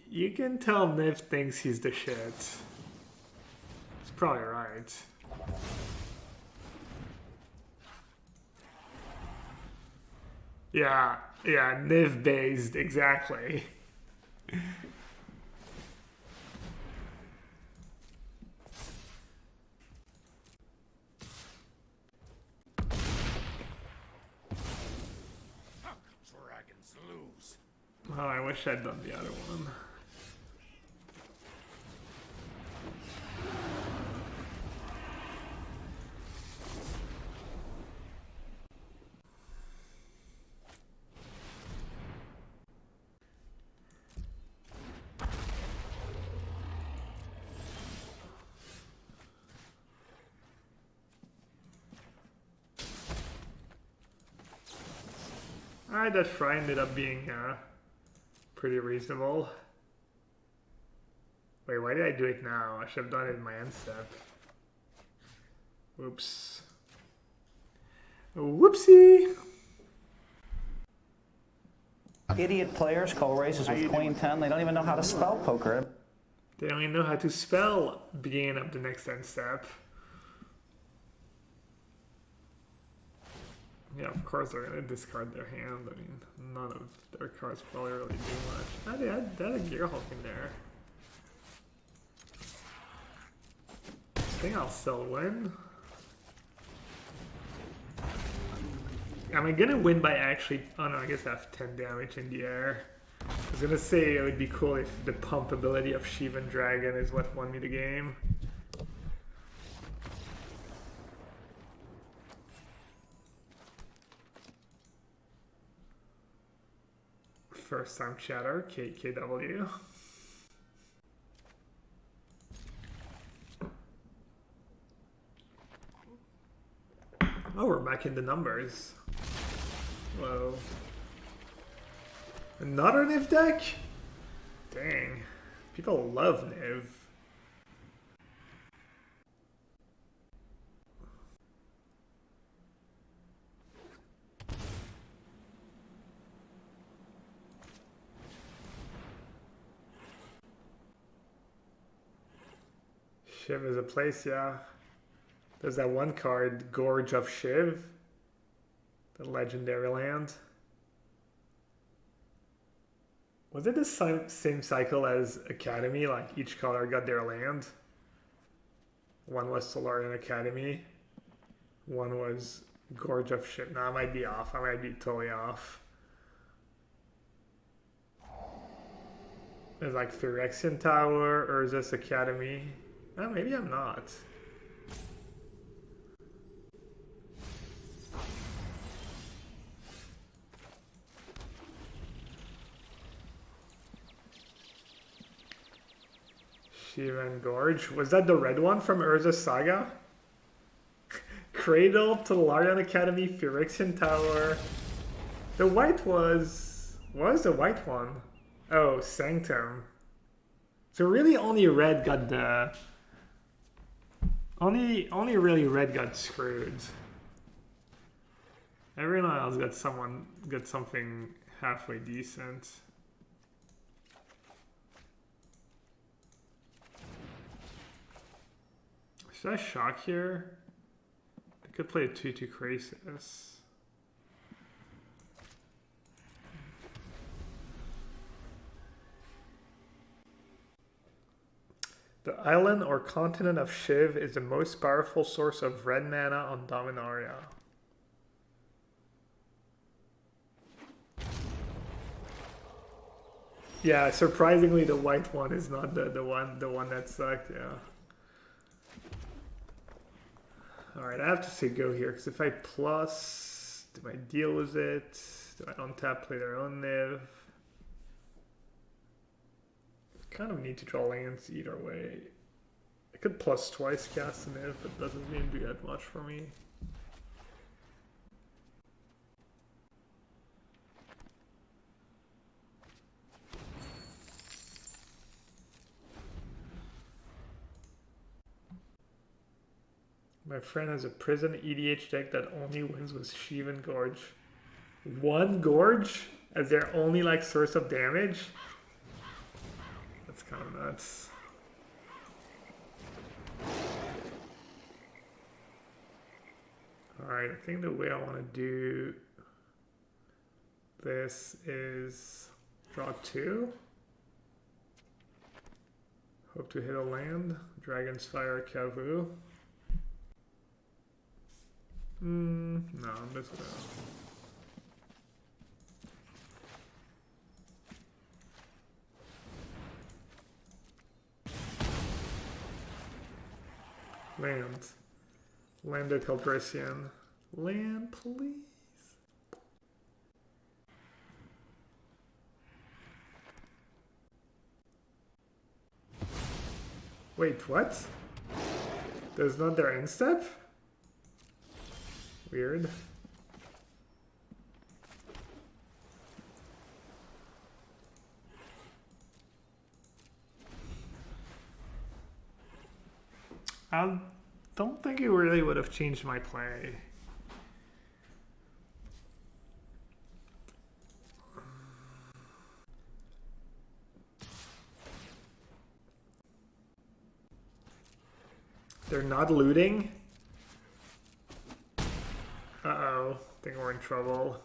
You can tell Nif thinks he's the shit. He's probably right. Yeah, Niv based, exactly.
Dragons lose.
Oh, I wish I'd done the other one. Alright, that fry ended up being pretty reasonable. Wait, why did I do it now? I should have done it in my end step. Whoops. Whoopsie!
Idiot players call raises with queen 10. They don't even know how to spell poker.
They don't even know how to spell beginning of the next end step. Yeah, of course they're gonna discard their hand. I mean, none of their cards probably really do much. Ah, they had a Gearhulk in there. I think I'll still win. Am I gonna win by actually... Oh no, I guess I have 10 damage in the air. I was gonna say it would be cool if the pump ability of Shivan Dragon is what won me the game. First time chatter, KKW. Oh, we're back in the numbers. Whoa. Another Niv deck? Dang. People love Niv. Shiv is a place, yeah. There's that one card, Gorge of Shiv. The legendary land. Was it the same cycle as Academy? Like each color got their land? One was Solarian Academy. One was Gorge of Shiv. No, I might be off. I might be totally off. There's like Phyrexian Tower, Urza's Academy. Oh, maybe I'm not. Shivan Gorge. Was that the red one from Urza's Saga? Cradle, Tolarian Academy, Phyrexian Tower. The white was... What was the white one? Oh, Sanctum. So really only red got the... Only really red got screwed. Everyone else got something halfway decent. Should I shock here? I could play a 2/2 Crisis. The island or continent of Shiv is the most powerful source of red mana on Dominaria. Yeah, surprisingly the white one is not the one that sucked, yeah. Alright, I have to say go here, because if I plus, do I deal with it? Do I untap, play their own Niv? Kind of need to draw lands either way. I could plus twice cast a Niv, but doesn't mean do that much for me. My friend has a prison EDH deck that only wins with Shivan Gorge. One Gorge as their only like source of damage? That's kind of nuts. Alright, I think the way I want to do this is draw 2. Hope to hit a land. Dragon's Fire, Kavu. No, I'm just gonna... Land. Land a Caldracian. Land, please. Wait, what? There's not their end step? Weird. I don't think it really would have changed my play. They're not looting? Uh-oh, I think we're in trouble.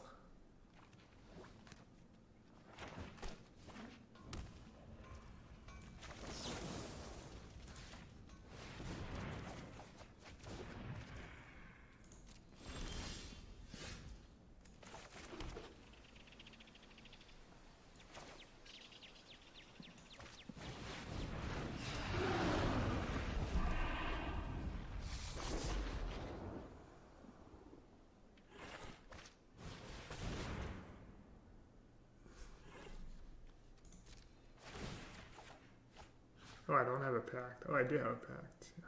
Oh, I don't have a pact. Oh, I do have a pact. Yeah.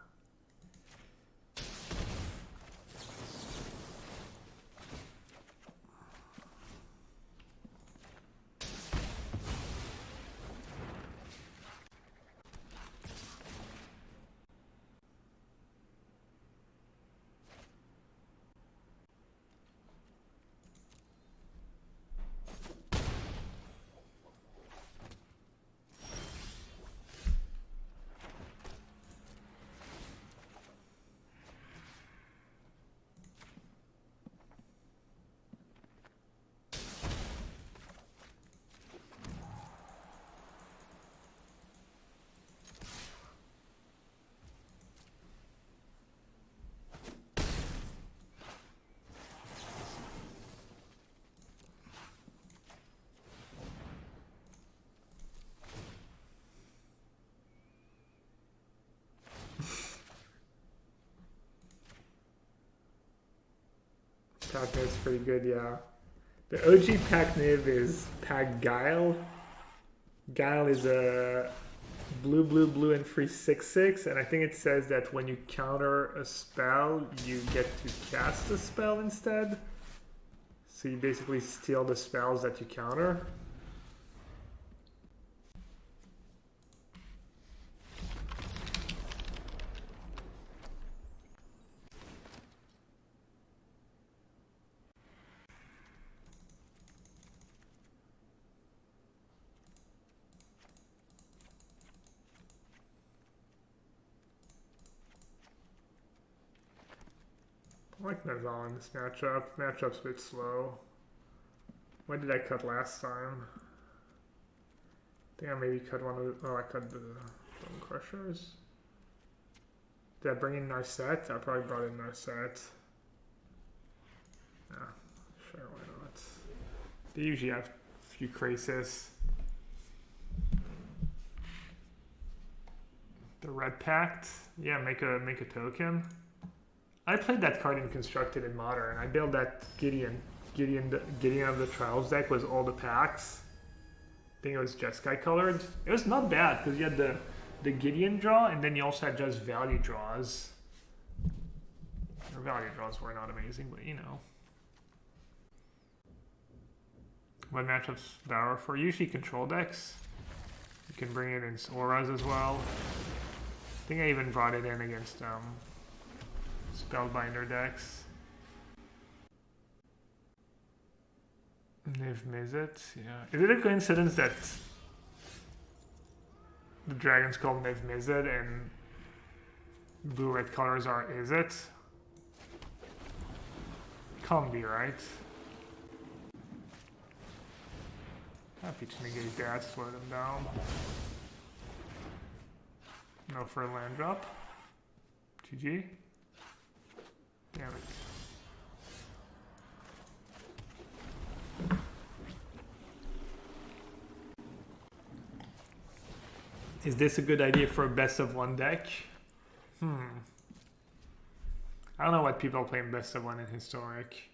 Pack Niv's pretty good, yeah. The OG Pack Niv is Pack Guile. Guile is a blue and free 6/6, and I think it says that when you counter a spell, you get to cast a spell instead. So you basically steal the spells that you counter. I like Nizal in this matchup. Matchup's a bit slow. When did I cut last time? I think I maybe cut one of the... Oh, I cut the Bone Crushers. Did I bring in Narset? I probably brought in Narset. Yeah, sure, why not? They usually have a few Krasis. The Red Pact? Yeah, make a token. I played that card in Constructed in Modern. I built that Gideon of the Trials deck was all the packs. I think it was Jeskai colored. It was not bad because you had the Gideon draw and then you also had just value draws. Or value draws were not amazing, but you know. What matchups Bower for? Usually control decks. You can bring it in Auras as well. I think I even brought it in against Spellbinder decks. Niv-Mizzet, yeah. Is it a coincidence that the dragon's called Niv-Mizzet and blue-red colors are Izzet? Can't be, right? Happy to negate that, slow them down. No for a land drop. GG. Damn it. Is this a good idea for a best of one deck? I don't know what people play in best of one in historic.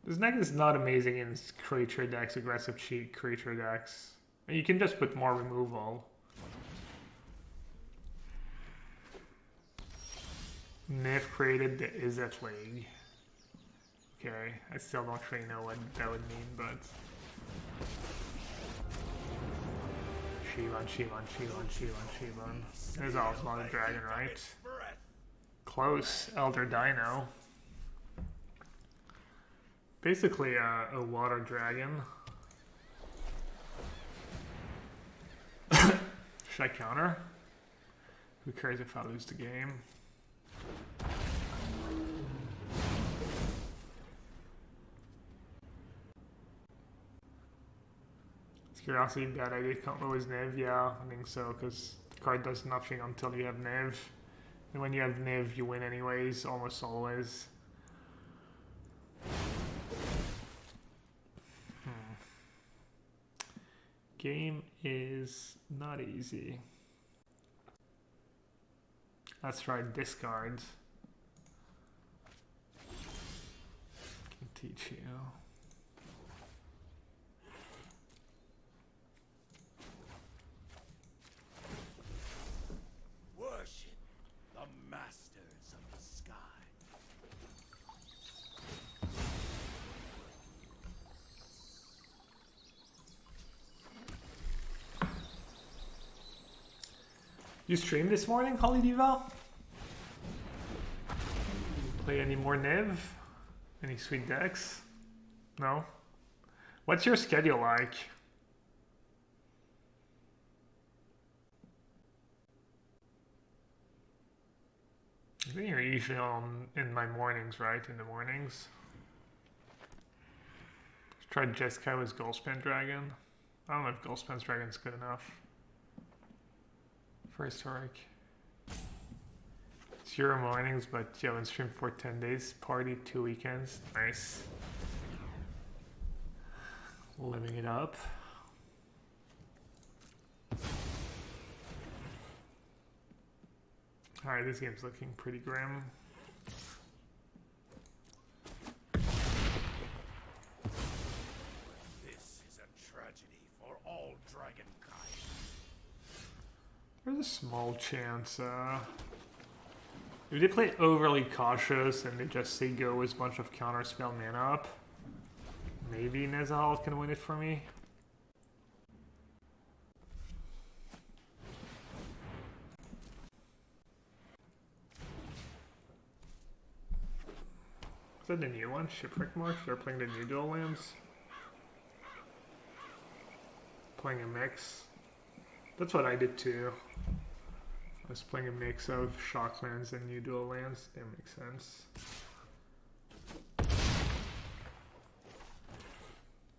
This deck is not amazing in creature decks, aggressive cheat creature decks. You can just put more removal. Niv created the Izzet League. Okay, I still don't really know what that would mean, but... Shivan. There's also not a dragon, right? Close, Elder Dino. Basically a water dragon. Should I counter? Who cares if I lose the game? Curiosity, bad idea. Can't lose Niv. Yeah, I think so, because the card does nothing until you have Niv. And when you have Niv, you win anyways, almost always. Game is not easy. Let's try discard. Can teach you.
Worship the masters of the sky.
You streamed this morning, Holly Diva? Play any more Niv? Any sweet decks? No? What's your schedule like? I think you're usually on in my mornings, right? In the mornings. Try Jeskai with Goldspan Dragon. I don't know if Goldspan Dragon's good enough for historic. It's your mornings, but you haven't streamed for 10 days. Party 2 weekends. Nice. Living it up. Alright, this game's looking pretty grim.
This is a tragedy for all dragonkind.
There's a small chance, if they play overly cautious and they just say go with a bunch of counterspell mana up, maybe Nezahal can win it for me. Is that the new one? Shipwreck March? They're playing the new dual lands? Playing a mix. That's what I did too. I was playing a mix of Shocklands and new dual lands. That makes sense.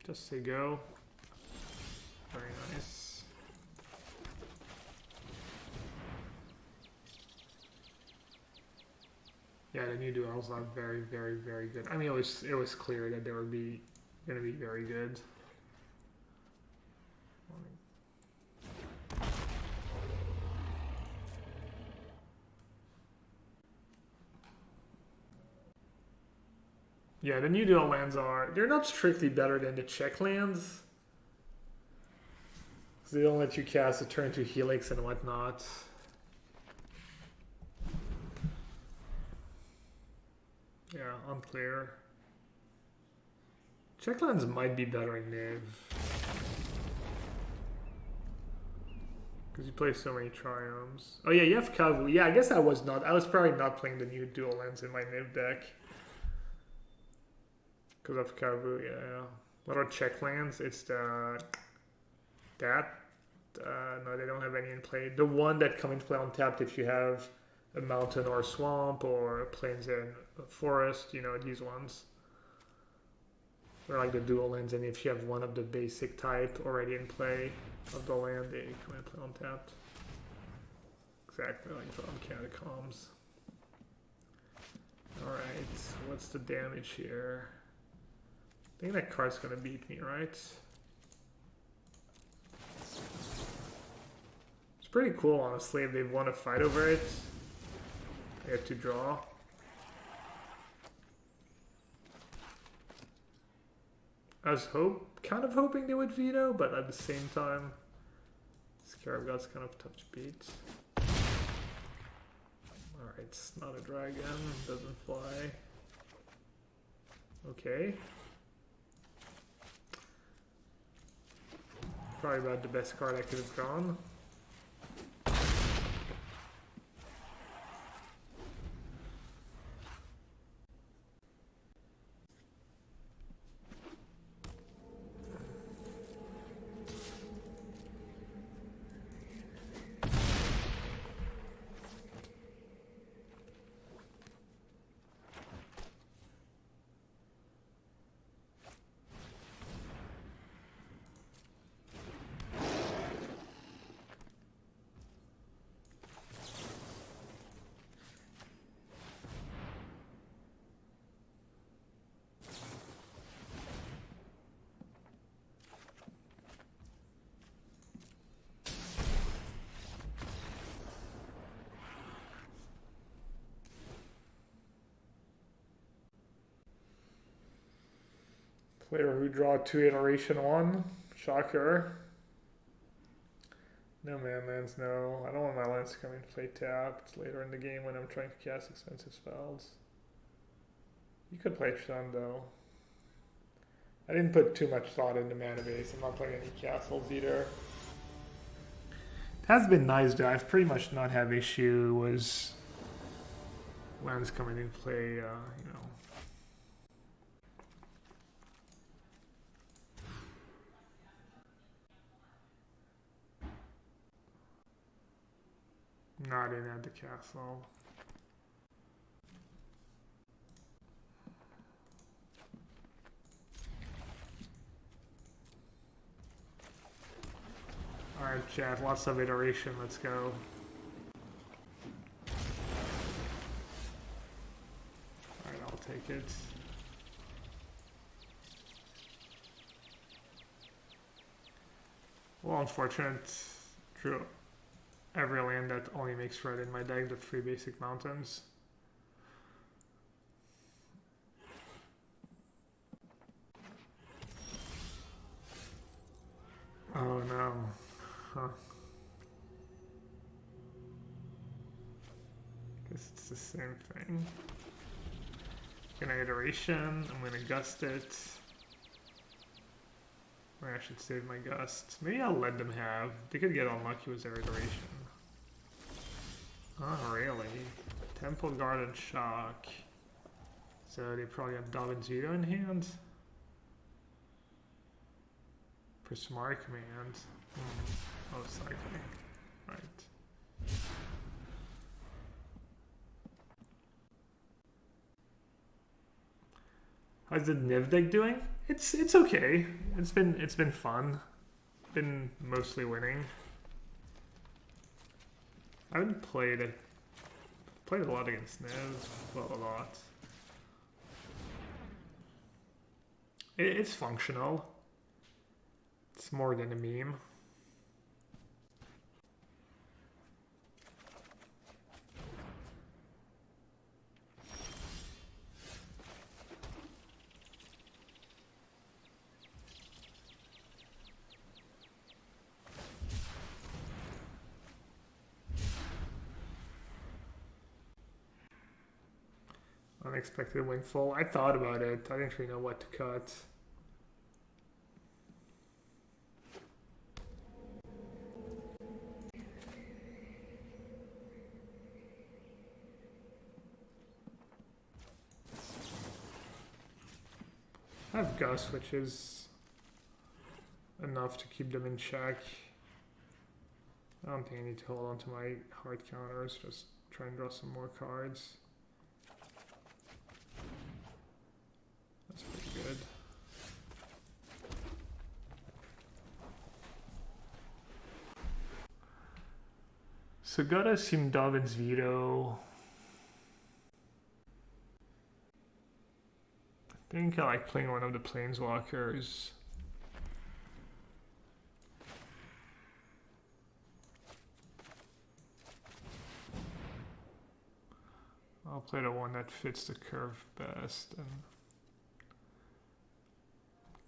Just say go. Very nice. Yeah, the new duels are very, very, very good. I mean, it was clear that they would be gonna be very good. Yeah, the new dual lands they're not strictly better than the Czech lands. They don't let you cast a turn to Helix and whatnot. Yeah, unclear. Czech lands might be better in Niv. Because you play so many triomes. Oh yeah, you have Kavu. Yeah, I guess I was probably not playing the new dual lands in my Niv deck. Because of Kavu, yeah. What are check lands? It's no, they don't have any in play. The one that come into play untapped if you have a mountain or a swamp or plains and a forest, you know, these ones. They're like the dual lands, and if you have one of the basic type already in play of the land, they come and play untapped. Exactly like from Catacombs. Alright, what's the damage here? I think that card's gonna beat me, right? It's pretty cool, honestly, if they want to fight over it. They have to draw. I was kind of hoping they would veto, but at the same time, Scarab God's kind of tough to beat. Alright, it's not a dragon, doesn't fly. Okay. Probably about the best card I could have drawn. Player who draw 2 iteration 1. Shocker. No lands, no. I don't want my lands to come into play tapped later in the game when I'm trying to cast expensive spells. You could play Chun though. I didn't put too much thought into mana base. I'm not playing any castles either. It has been nice though. I've pretty much not had issue with lands coming into play, you know. Not in at the castle. Alright, chat, lots of iteration, let's go. Alright, I'll take it. Well, unfortunate. Drew every land that only makes red in my deck, the 3 basic mountains. Oh no. Huh. Guess it's the same thing. Gonna iteration, I'm gonna gust it. Or I should save my gust. Maybe I'll let them have. They could get unlucky with their iteration. Oh, really? Temple Garden Shock. So they probably have Dobbin Zero in hand. For Smart Command. Most likely. Right. How's the Niv deck doing? It's okay. It's been fun. Been mostly winning. I haven't played it. Played a lot against Niv. Well, a lot. It's functional. It's more than a meme. Unexpected windfall. I thought about it. I didn't really know what to cut. I have Gust, which is enough to keep them in check. I don't think I need to hold on to my hard counters, just try and draw some more cards. That's pretty good. So gotta assume Dovin's Veto. I think I like playing one of the Planeswalkers. I'll play the one that fits the curve best and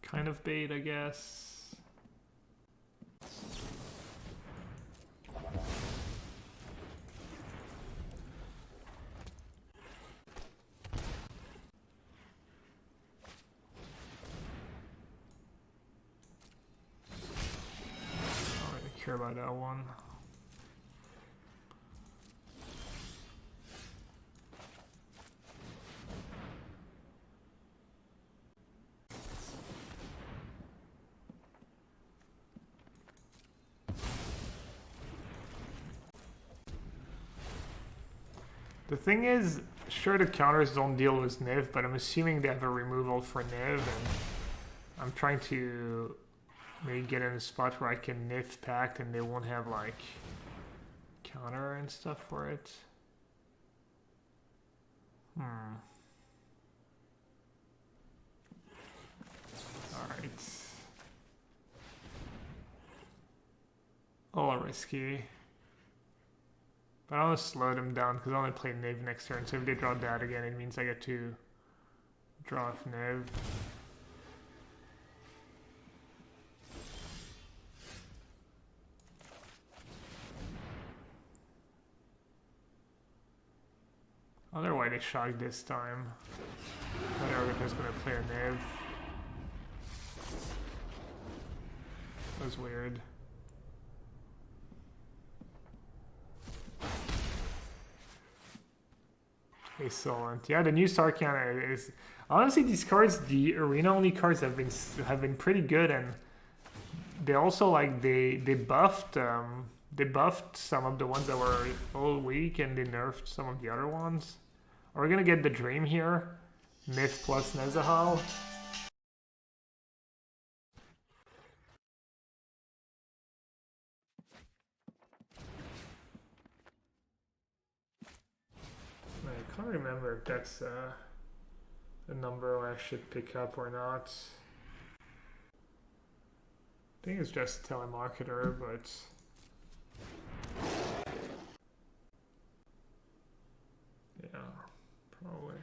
kind of bait, I guess. I don't really care about that one. The thing is, sure the counters don't deal with Niv, but I'm assuming they have a removal for Niv, and I'm trying to maybe get in a spot where I can Niv pact and they won't have like counter and stuff for it. Alright. A little risky. But I want to slow them down because I only play Niv next turn, so if they draw that again, it means I get to draw off Niv. I wonder why they shocked this time. I thought they were just going to play a Niv. That was weird. Excellent. Yeah, the new Sarkhan is honestly these cards, the arena only cards have been pretty good, and they also like they buffed some of the ones that were a little weak, and they nerfed some of the other ones. Are we gonna get the Dream here? Myth plus Nezahal. I can't remember if that's a number I should pick up or not. I think it's just telemarketer, but yeah, probably.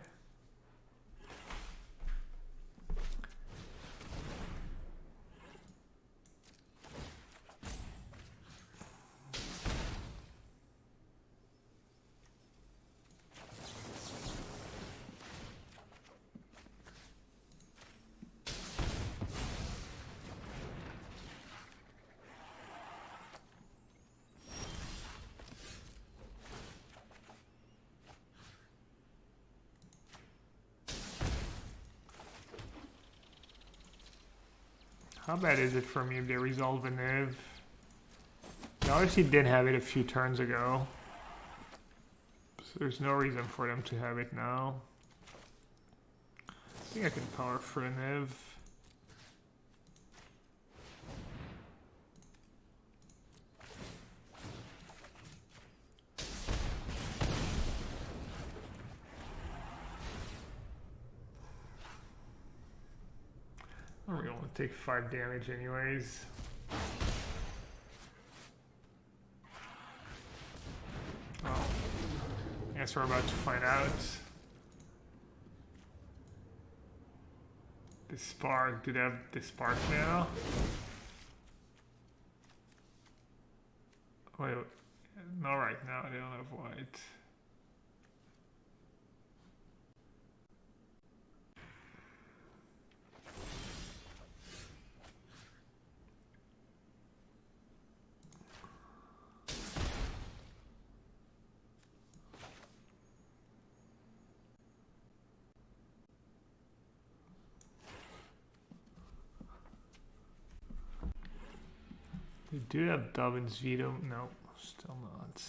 How bad is it for me if they resolve a Niv? They obviously did have it a few turns ago, so there's no reason for them to have it now. I think I can power for a Niv. I don't really want to take 5 damage anyways. Oh, I guess we're about to find out. The spark, do they have the spark now? Wait, not right now, they don't have white. We do have Dobbin's veto. No, still not.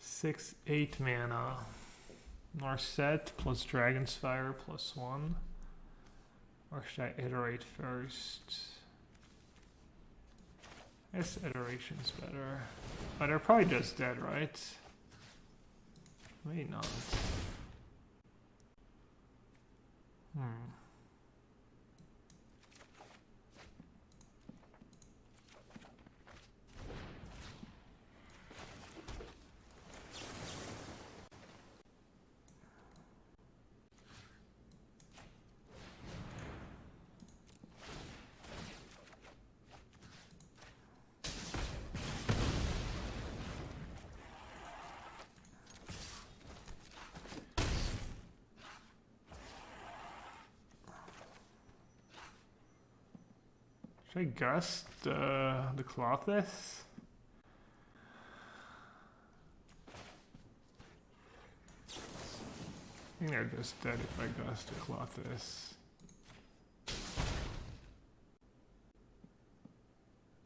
6/8 mana. Narset plus Dragon's Fire +1. Or should I iterate first? I guess iteration's better. But they're probably just dead, right? Maybe not. Should I gust the Clothless? I think they're just dead if I gust the Clothless.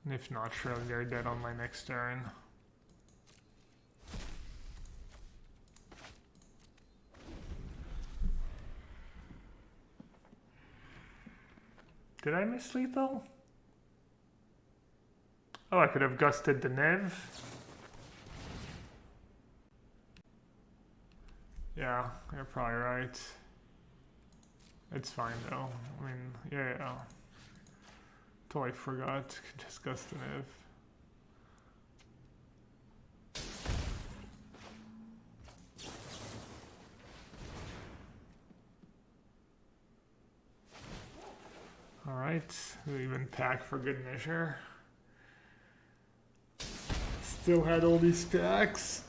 And if not, surely they're dead on my next turn. Did I miss lethal? Oh, I could have gusted the Niv. Yeah, you're probably right. It's fine though. I mean, yeah. Totally forgot. Could just gust the Niv. Alright, we even pack for good measure. Still had all these packs.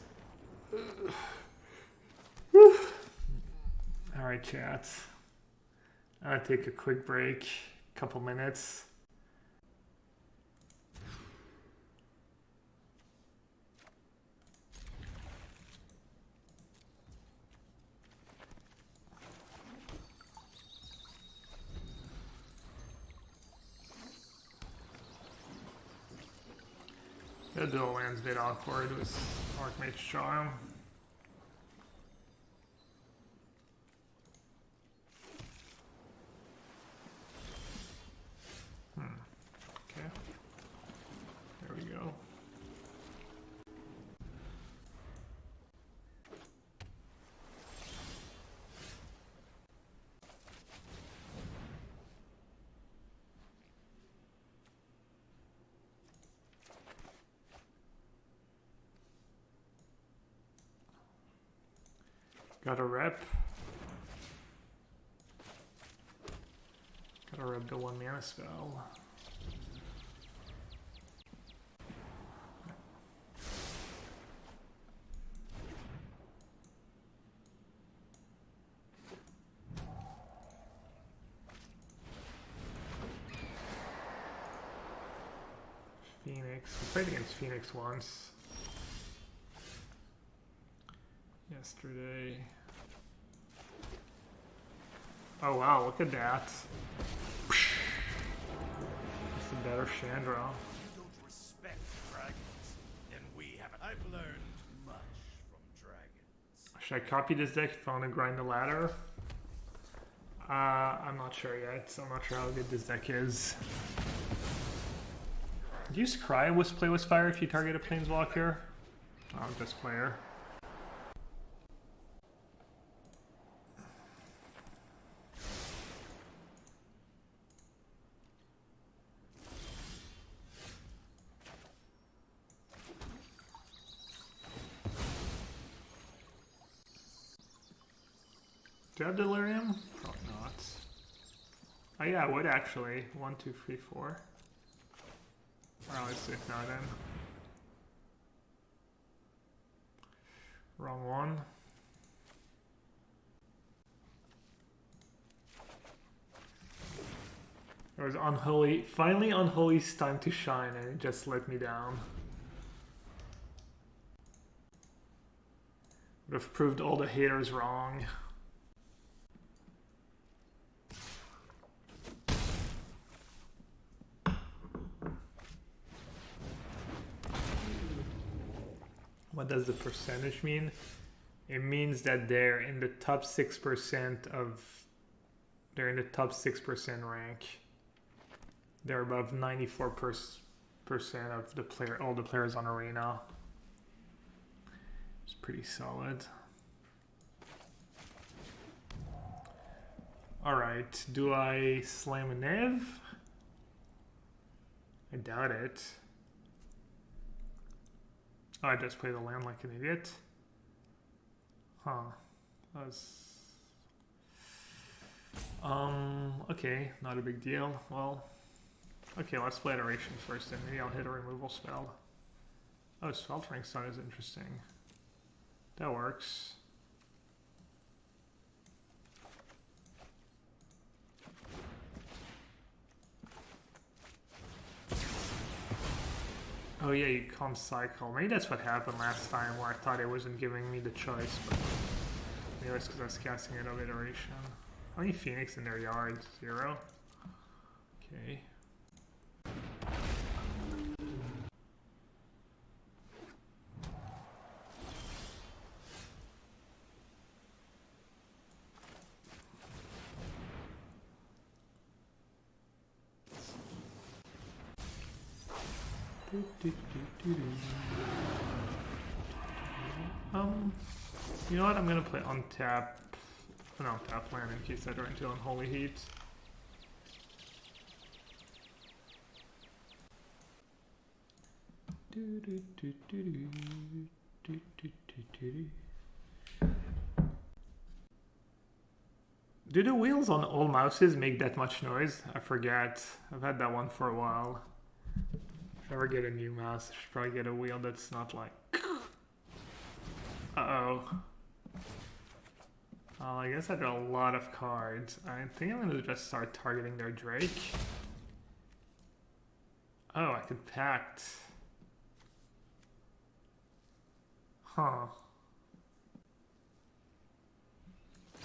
Alright, chat. I'm gonna take a quick break, couple minutes. The dual land's a bit awkward with Archmage Charm. Okay. There we go. Got a rep. Gotta rep the 1 mana spell. Phoenix. We played against Phoenix once. Yesterday. Oh wow, look at that. It's a better Chandra.
You don't respect dragons, and we haven't. I've learned much from dragons.
Should I copy this deck if I want to grind the ladder? I'm not sure yet. I'm not sure how good this deck is. Do you scry with play with fire if you target a planeswalker? Oh, just player. Do you have Delirium? Probably not. Oh yeah, I would actually. 1, 2, 3, 4. Oh, it's safe now then. Wrong one. It was Unholy. Finally, Unholy's time to shine, and it just let me down. Would have proved all the haters wrong. What does the percentage mean? It means that they're in the top 6% of... They're in the top 6% rank. They're above 94% of the all the players on Arena. It's pretty solid. Alright, do I slam a Niv? I doubt it. Oh, I just played the land like an idiot. Huh. Okay, not a big deal. Well, okay, let's play Adoration first, and maybe I'll hit a removal spell. Oh, Sweltering Sun is interesting. That works. Oh yeah, you can't cycle. Maybe that's what happened last time, where I thought it wasn't giving me the choice, but maybe it's because I was casting it of Iteration. How many Phoenix in their yard? 0? Okay. You know what? I'm gonna play untap, an untap land in case I run into Unholy Heat. Do the wheels on all mouses make that much noise? I forget. I've had that one for a while. If I ever get a new mouse, I should probably get a wheel that's not like... Uh-oh. Well, I guess I got a lot of cards. I think I'm gonna just start targeting their Drake. Oh, I could Pact. Huh.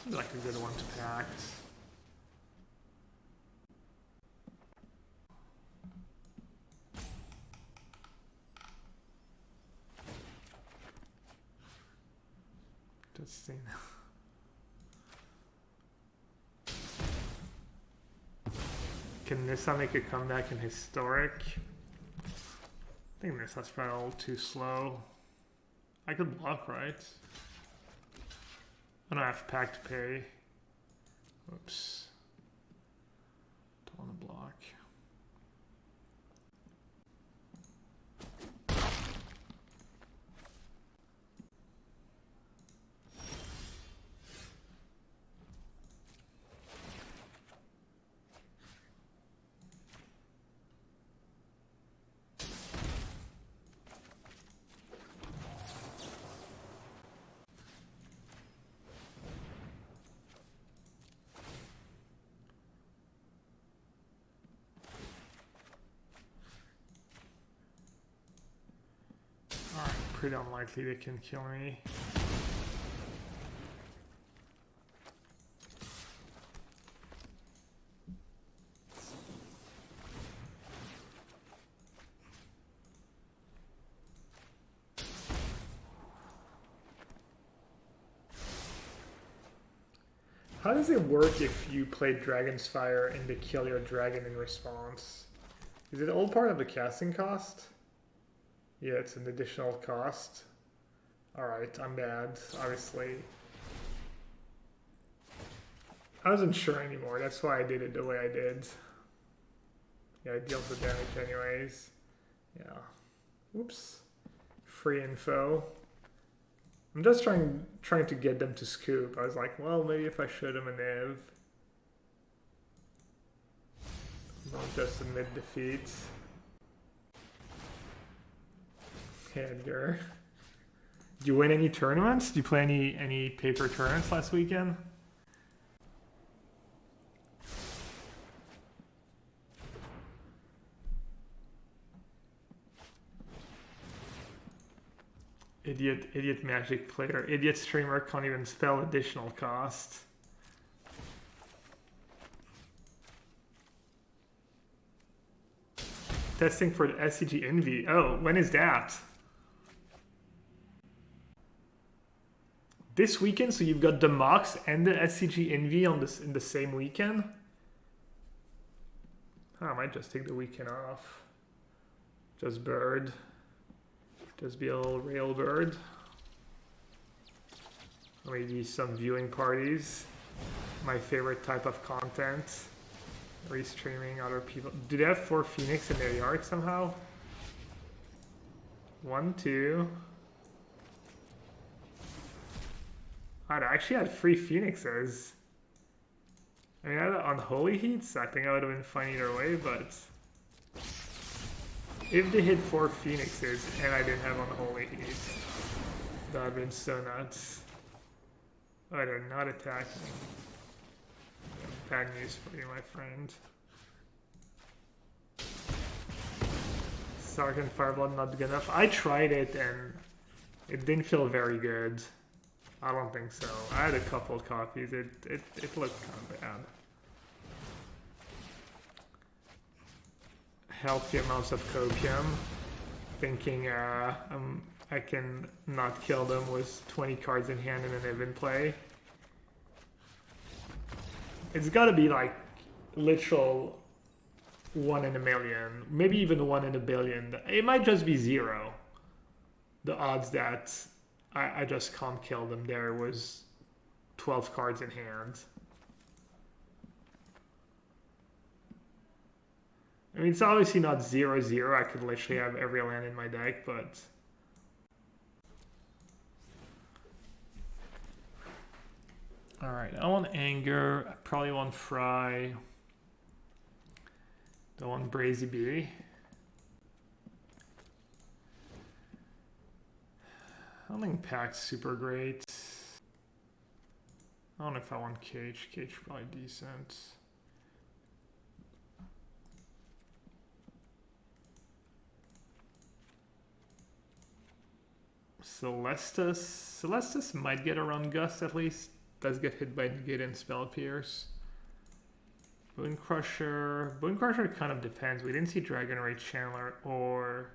Seems like a good one to Pact. Just see now. Can Nissa make a comeback in Historic? I think Nissa's probably a little too slow. I could block, right? I don't have Pact to pay. Oops. Don't want to block. Pretty unlikely they can kill me. How does it work if you play Dragon's Fire and they kill your dragon in response? Is it all part of the casting cost? Yeah, it's an additional cost. Alright, I'm bad, obviously. I wasn't sure anymore, that's why I did it the way I did. Yeah, it deals the damage anyways. Yeah. Oops. Free info. I'm just trying to get them to scoop. I was like, well, maybe if I showed them a Niv. Don't just admit defeat. Edgar. Did you win any tournaments? Did you play any paper tournaments last weekend? Idiot Magic player. Idiot streamer can't even spell additional cost. Testing for the SCG Envy. Oh, when is that? this weekend, so you've got the Mox and the SCG Envy on this in the same weekend. I might just take the weekend off. Just bird. Just be a little rail bird. Maybe some viewing parties. My favorite type of content. Restreaming other people. Do they have 4 Phoenix in their yard somehow? 1, 2. I actually had 3 Phoenixes. I mean, I had unholy heats. I think I would have been fine either way, but if they hit 4 Phoenixes and I didn't have unholy heat, that would have been so nuts. Oh, they're not attacking. Bad news for you, my friend. Sargon Fireblood not good enough. I tried it and it didn't feel very good. I don't think so. I had a couple copies. It looked kind of bad. Healthy amounts of copium. Thinking I can not kill them with 20 cards in hand in an even play. It's gotta be like literal 1 in a million, maybe even 1 in a billion. It might just be 0. The odds that I just can't kill them there was 12 cards in hand. I mean, it's obviously not 0-0. I could literally have every land in my deck, but alright, I want Anger, I probably want Fry. Don't want Brazy Bee. I don't think Pack's super great. I don't know if I want Cage. Cage probably decent. Celestus might get around Gust at least. Does get hit by Negate and Spell Pierce. Bone Crusher kind of depends. We didn't see Dragon Ray Chandler or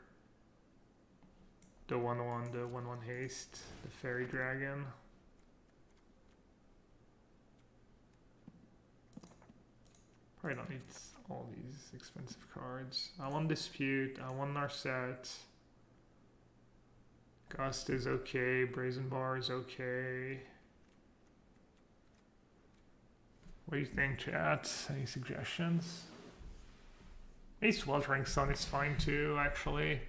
the 1/1 haste, the Fairy Dragon. Probably don't need all these expensive cards. I want Dispute, I want Narset. Gust is okay, Brazen Bar is okay. What do you think, chat? Any suggestions? Maybe Sweltering Sun is fine too, actually.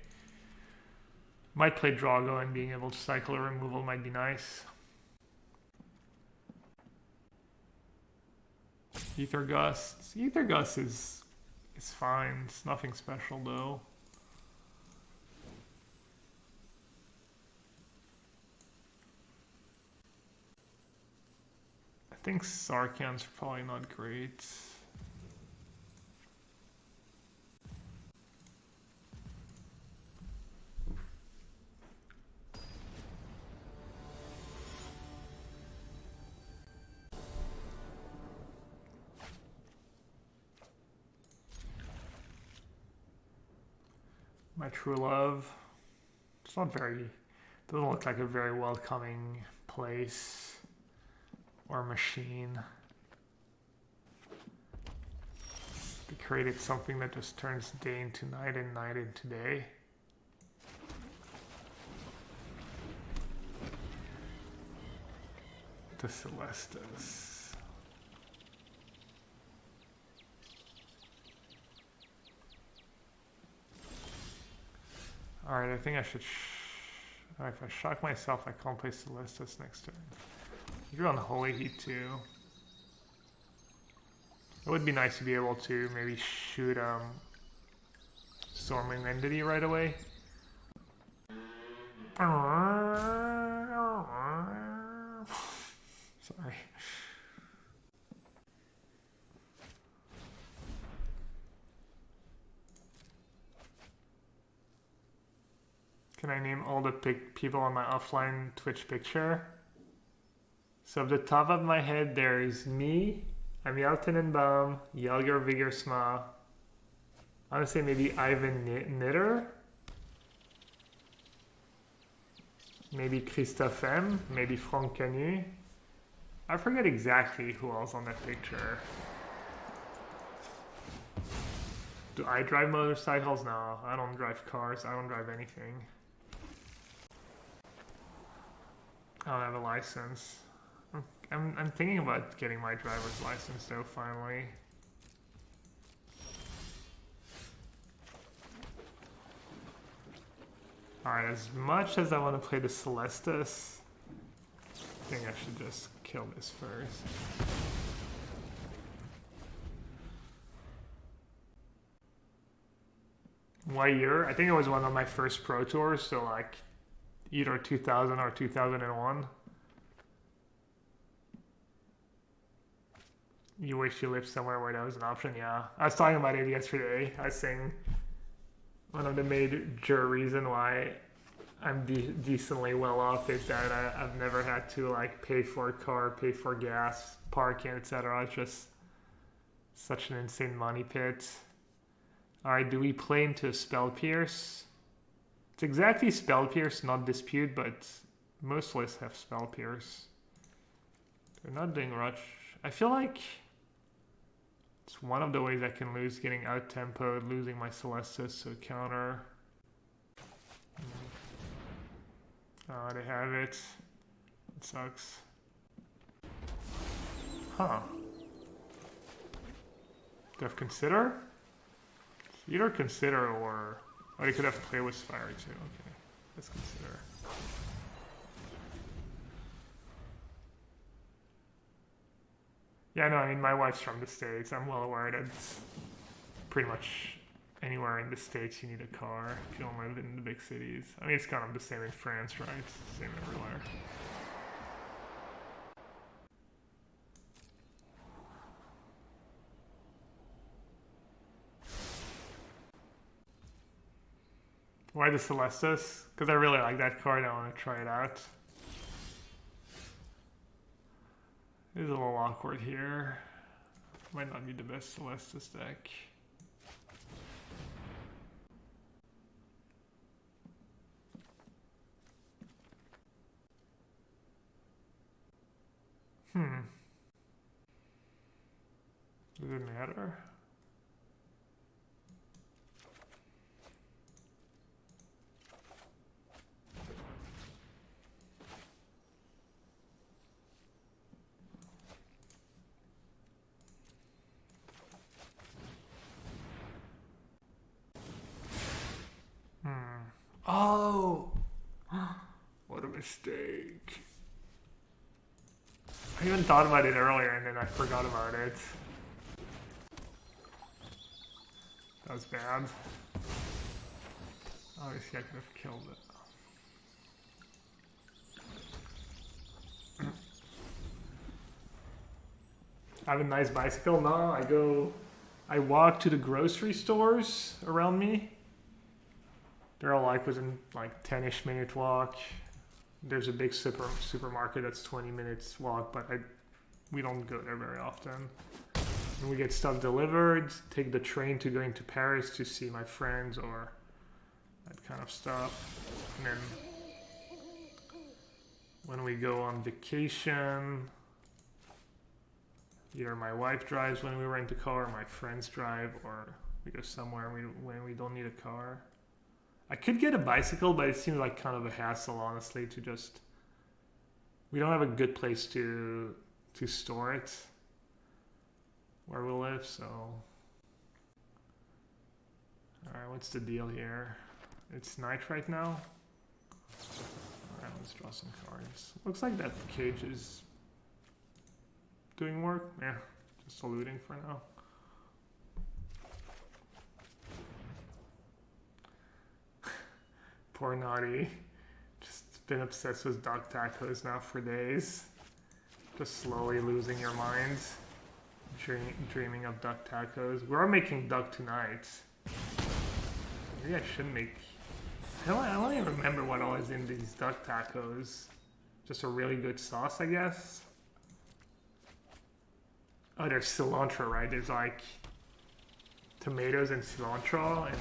Might play Drago and being able to cycle a removal might be nice. Ether Gust. Ether Gust is fine. It's nothing special though. I think Sarkhan's probably not great. My True Love. It's not very, doesn't look like a very welcoming place or machine. They created something that just turns day into night and night into day. The Celestus. Alright, I think I should... if I shock myself, I can't play Celestus next turn. You're on Holy Heat too. It would be nice to be able to maybe shoot Storming Entity right away. Sorry. Can I name all the people on my offline Twitch picture? So at the top of my head, there's me, Amiel Tenenbaum, Yelger Vigersma. I want to say maybe Ivan Knitter. maybe Christophe M, maybe Franck Cagné. I forget exactly who else on that picture. Do I drive motorcycles? No, I don't drive cars. I don't drive anything. I don't have a license. I'm thinking about getting my driver's license though, finally. Alright, as much as I want to play the Celestis, I think I should just kill this first. What year? I think it was one of my first Pro Tours, so like either 2000 or 2001. You wish you lived somewhere where that was an option? Yeah. I was talking about it yesterday. I was saying one of the major reasons why I'm decently well off is that I've never had to like pay for a car, pay for gas, parking, etc. It's just such an insane money pit. Alright, do we play into a Spell Pierce? It's exactly Spell Pierce, not Dispute, but most lists have Spell Pierce. They're not doing Rush. I feel like it's one of the ways I can lose, getting out-tempoed, losing my Celestis to counter. Oh, they have it. It sucks. Huh. Do I have Consider? Either Consider or... Oh, they could have Play with Fire too. Okay, let's Consider. Yeah, no, I mean, my wife's from the States. I'm well aware that pretty much anywhere in the States you need a car if you don't live in the big cities. I mean, it's kind of the same in France, right? It's the same everywhere. Why the Celestis? Because I really like that card. I want to try it out. It's a little awkward here. Might not be the best Celestis deck. Does it matter? Oh! What a mistake. I even thought about it earlier and then I forgot about it. That was bad. Obviously I could have killed it. I have a nice bicycle. No, I walk to the grocery stores around me. They're all like within like 10-ish minute walk. There's a big supermarket that's 20 minutes walk, but we don't go there very often. And we get stuff delivered, take the train to going to Paris to see my friends or that kind of stuff. And then when we go on vacation, either my wife drives when we rent a car, or my friends drive, or we go somewhere when we don't need a car. I could get a bicycle, but it seems like kind of a hassle, honestly, to just... We don't have a good place to store it where we live, so... Alright, what's the deal here? It's night right now? Alright, let's draw some cards. Looks like that cage is doing work. Yeah, just looting for now. Poor Naughty. Just been obsessed with duck tacos now for days. Just slowly losing your mind. Dreaming of duck tacos. We're making duck tonight. Maybe I should make... I don't even remember what all is in these duck tacos. Just a really good sauce, I guess. Oh, there's cilantro, right? There's like tomatoes and cilantro and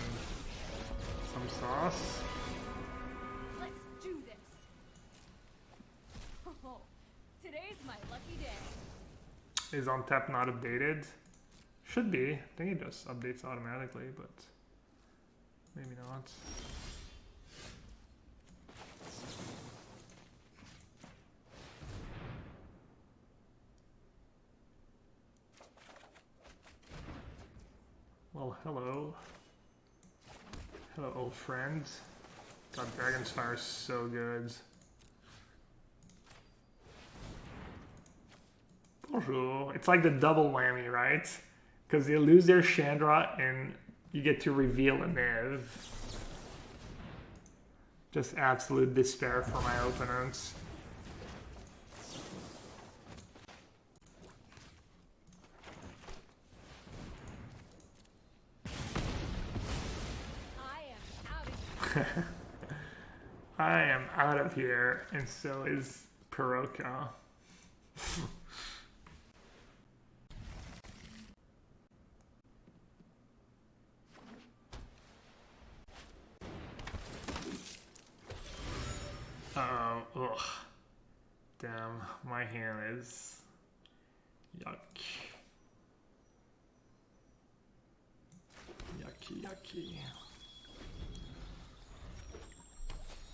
some sauce.
Let's do this.
is on tap not updated. Should be. I think it just updates automatically, but maybe not. Well, hello. Hello, old friend. God, Dragon's Fire is so good. Bonjour. It's like the double whammy, right? Because they lose their Chandra and you get to reveal a Niv. Just absolute despair for my opponents. I am out of here, and so is Peroka. Ugh. Damn, my hand is yuck. Yucky.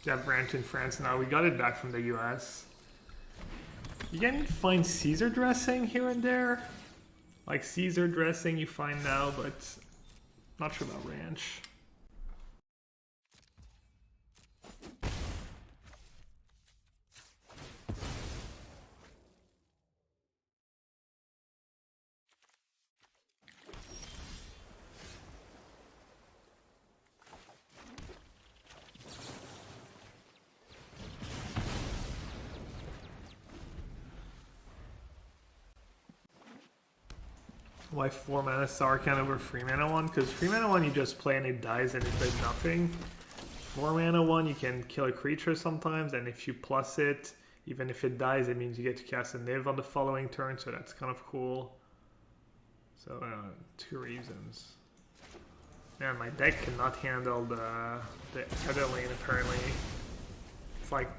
Yeah, branch in France now. We got it back from the US. You can find Caesar dressing here and there. Like Caesar dressing you find now, but not sure about ranch. Why 4 mana Sarkhan over 3 mana 1? Because 3 mana 1 you just play and it dies and it does nothing. 4 mana 1 you can kill a creature sometimes, and if you plus it, even if it dies, it means you get to cast a Niv on the following turn, so that's kind of cool. So 2 reasons. Man, my deck cannot handle the other lane apparently. It's like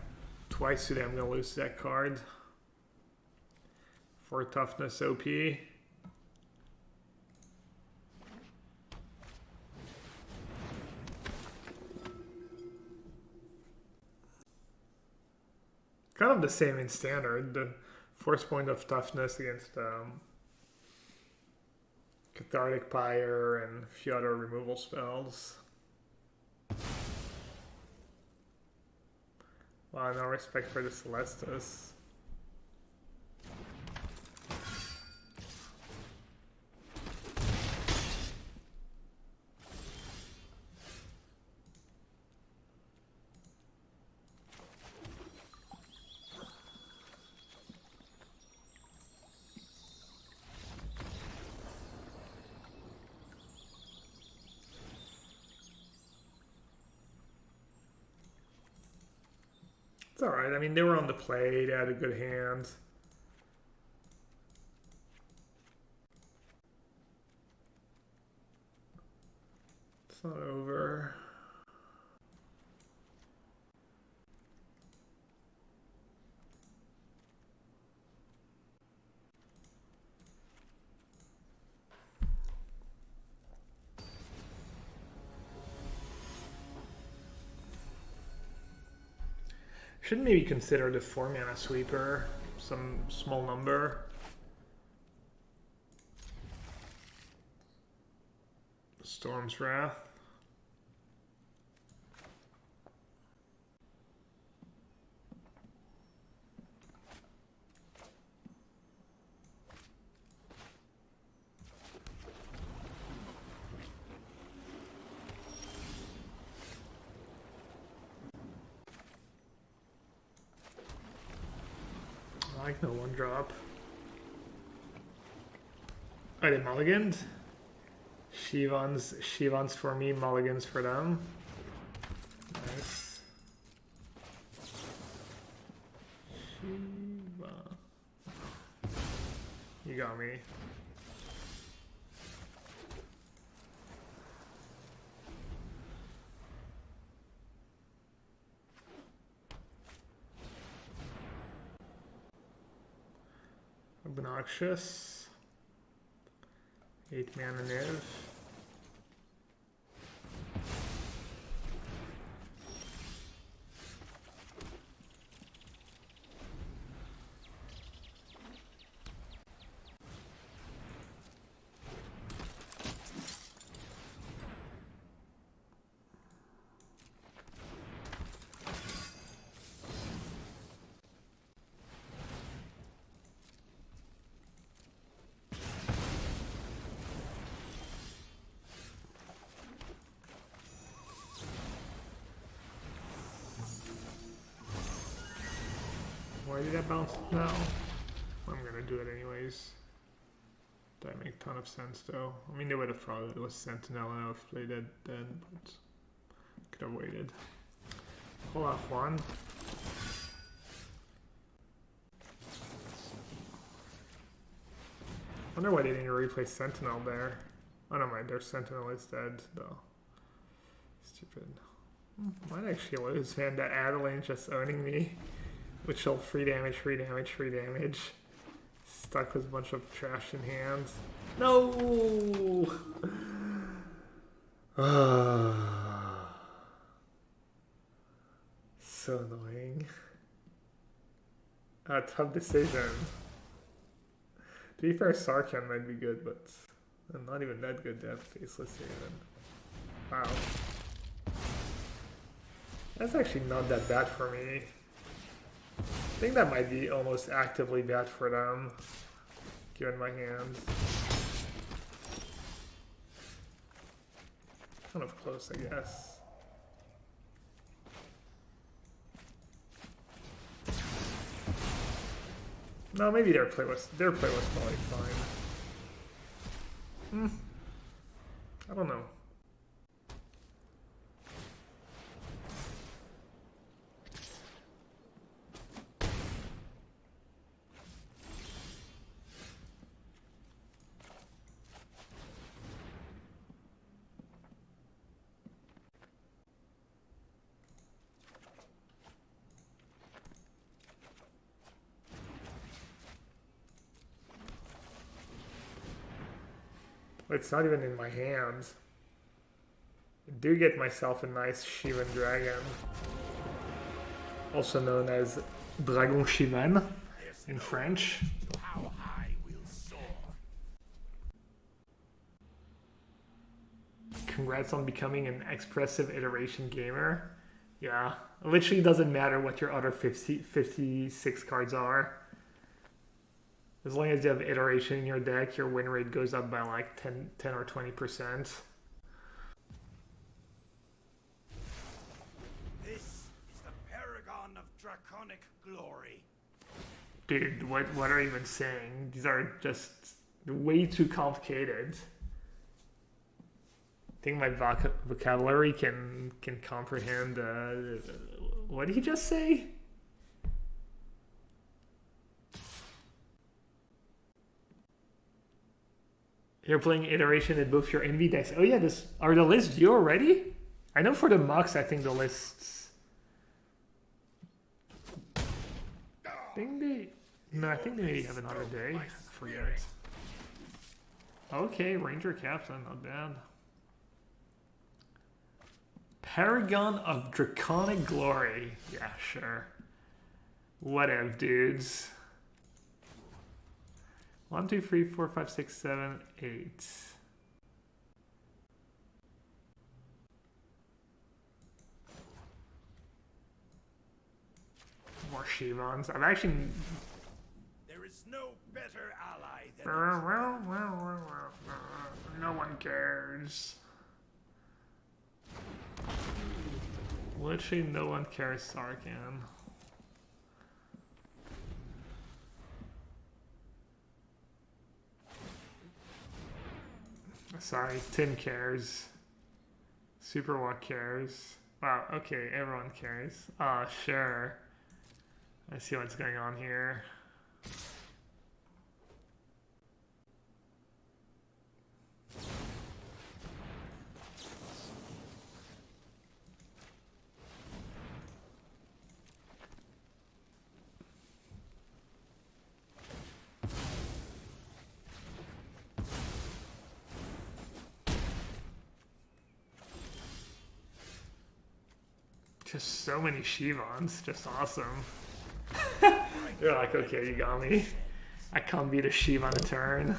twice today I'm gonna lose that card. For toughness OP. Kind of the same in standard, the force point of toughness against Cathartic Pyre and a few other removal spells. Wow, no respect for the Celestus. It's alright, I mean, they were on the play, they had a good hand. It's not over. Should maybe consider the 4 mana sweeper, some small number. Storm's Wrath. I like no 1-drop. Are they mulliganed? Shivans for me, mulligans for them. Nice. Shiva. You got me. Obnoxious. 8 mana Niv. Why did I bounce now? I'm gonna do it anyways. That make a ton of sense though. I mean, they would have thought it was Sentinel and I would have played it then, but could have waited. Pull off one. Wonder why they didn't replay Sentinel there. Oh no, mind, their Sentinel is dead though. Stupid. Might actually lose, man. That Adeline just owning me. Which will free damage, free damage, free damage. Stuck with a bunch of trash in hand. No! So annoying. Tough decision. To be fair, Sarkhan might be good, but I'm not even that good to have Faceless even. Wow. That's actually not that bad for me. I think that might be almost actively bad for them, given my hand. Kind of close, I guess. No, maybe their play was probably fine. I don't know. It's not even in my hands. I do get myself a nice Shivan dragon. Also known as Dragon Shivan in French.
How high we'll soar.
Congrats on becoming an expressive iteration gamer. Yeah, it literally doesn't matter what your other 56 cards are. As long as you have iteration in your deck, your win rate goes up by like 10 or 20%.
This is the paragon of draconic glory.
Dude, what are you even saying? These are just way too complicated. I think my vocabulary can comprehend. What did he just say? You're playing iteration in both your envy decks. Oh yeah, are the lists due already? I know for the mocks, I think the lists. I think they maybe have another day. I forget. Okay, Ranger Captain, not bad. Paragon of Draconic Glory. Yeah, sure. Whatever, dudes. 1, 2, 3, 4, 5, 6, 7, 8. More Shivans. I've actually.
There is no better ally than
No one cares. Literally, no one cares, Sarkhan. Sorry, Tim cares. Superwalk cares. Wow, okay, everyone cares. Sure. I see what's going on here. Just so many Shivans, just awesome. You're like, okay, you got me. I can't beat a Shiva on a turn.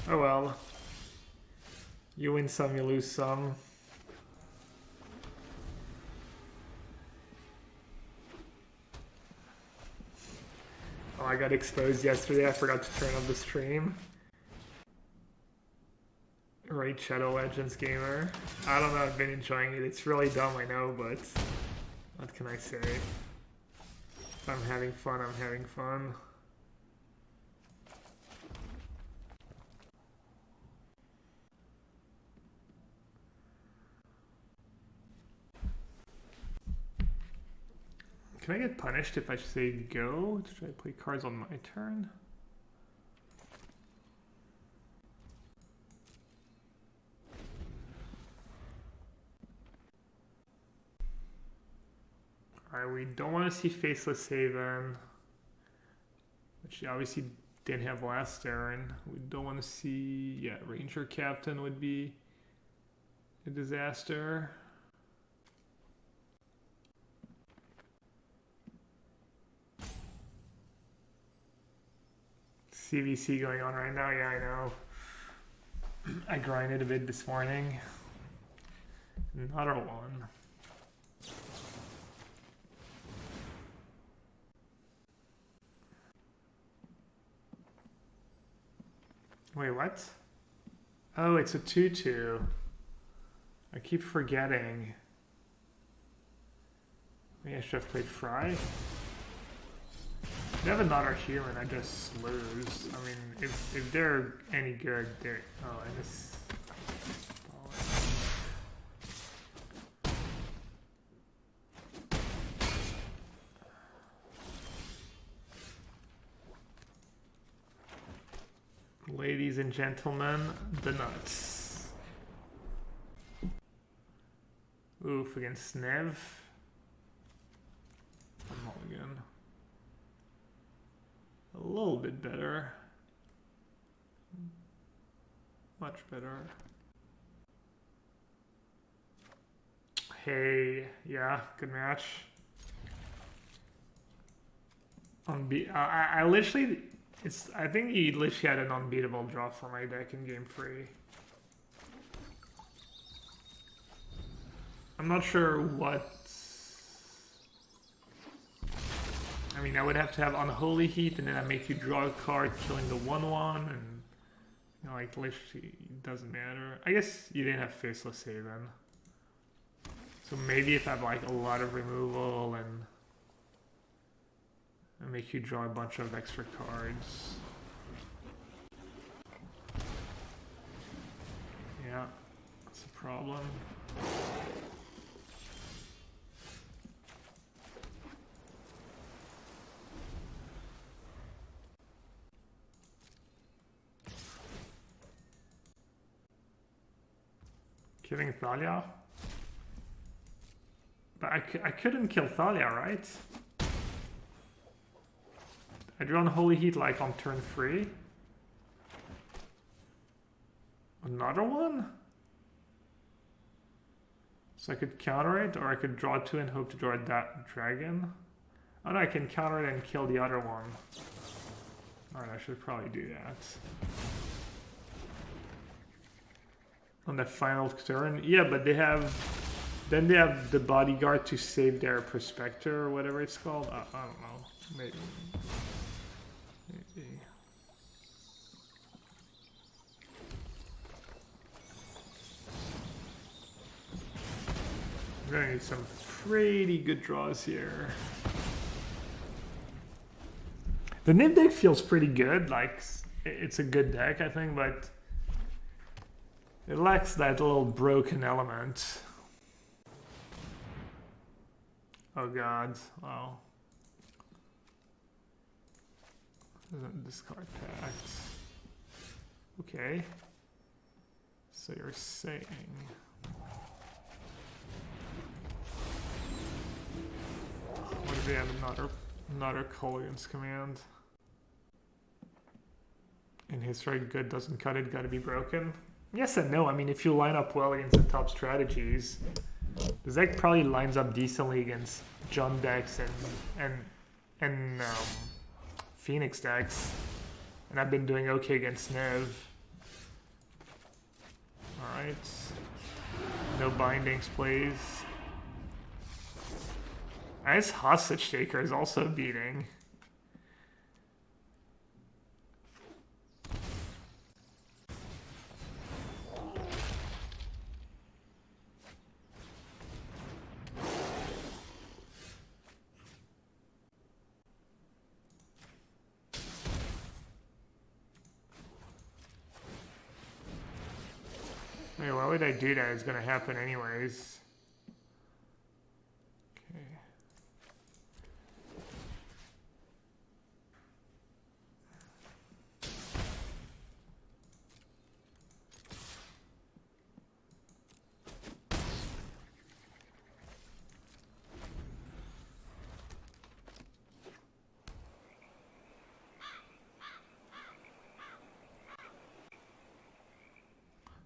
Oh well. You win some, you lose some. Oh, I got exposed yesterday. I forgot to turn on the stream. Right, Shadow Legends gamer. I don't know, I've been enjoying it. It's really dumb, I know, but what can I say? If I'm having fun, I'm having fun. Can I get punished if I say go? Should I play cards on my turn? Alright, we don't want to see Faceless Haven, which obviously didn't have last turn. We don't want to see, yeah, Ranger Captain would be a disaster. CVC going on right now, yeah, I know. I grinded a bit this morning. Another one. Wait, what? Oh, it's a 2/2. I keep forgetting. Maybe I should have played Fry. They have another human, I just lose. I mean, if they're any good, they're... Oh, I just... Ladies and gentlemen, the nuts. Oof, against Niv. Mulligan. A little bit better. Much better. Hey, yeah, good match. I literally, I think he literally had an unbeatable draw for my deck in game 3. I'm not sure what. I mean, I would have to have Unholy Heat, and then I make you draw a card, killing the 1/1, and you know, like literally, it doesn't matter. I guess you didn't have Faceless Haven, so maybe if I have like a lot of removal and make you draw a bunch of extra cards. Yeah, that's a problem. Killing Thalia? But I couldn't kill Thalia, right? I drew Unholy Heat like on turn 3. Another one? So I could counter it, or I could draw 2 and hope to draw that dragon. Oh no, I can counter it and kill the other one. Alright, I should probably do that. On the final turn? Yeah, but they have... Then they have the bodyguard to save their prospector, or whatever it's called. I don't know. Maybe. We're gonna need some pretty good draws here. The Niv deck feels pretty good. Like, it's a good deck, I think, but it lacks that little broken element. Oh god, wow. Discard packs. Okay. So you're saying... What if they have another Colligan's command? In his right, good doesn't cut it, gotta be broken? Yes and no. I mean, if you line up well against the top strategies, the deck probably lines up decently against Jund decks and Phoenix decks. And I've been doing okay against Niv. Alright. No bindings, please. Nice Hostage Taker is also beating. Wait, why would I do that? It's gonna happen anyways. Okay.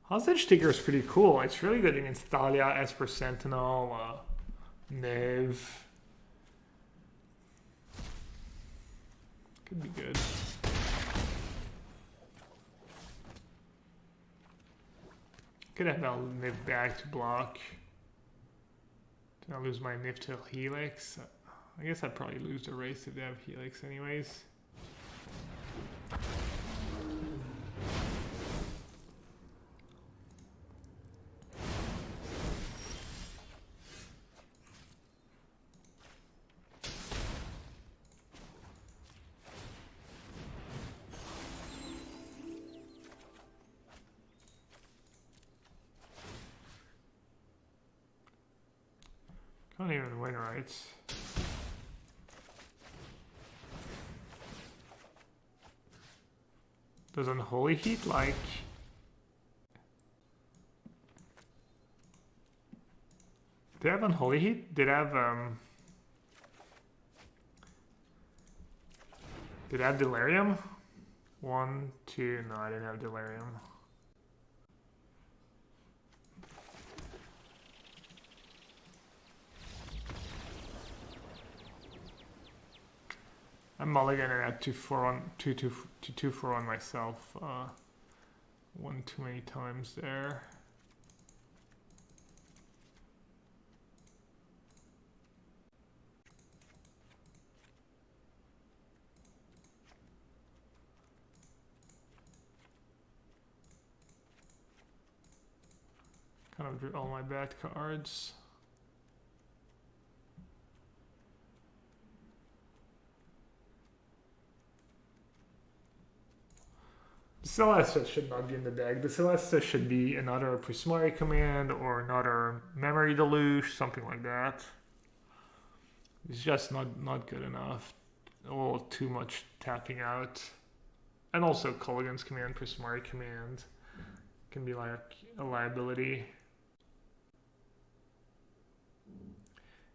Hostage Taker is pretty cool. It's really good against Thalia, Esper Sentinel, Niv. Could be good. Could have Niv back to block. Did I lose my Niv to Helix? I guess I'd probably lose the race if they have Helix anyways. Can't even win, right? Does Unholy Heat like... Did they have Unholy Heat? Did I have Did I have Delirium? 1, 2, no, I didn't have Delirium. I'm mulliganing at 2-4 on myself. One too many times there. Kind of drew all my bad cards. Celesta should not be in the deck. The Celesta should be another Prismari command or another Memory Deluge, something like that. It's just not good enough. A little too much tapping out. And also Colligan's command, Prismari command can be like a liability.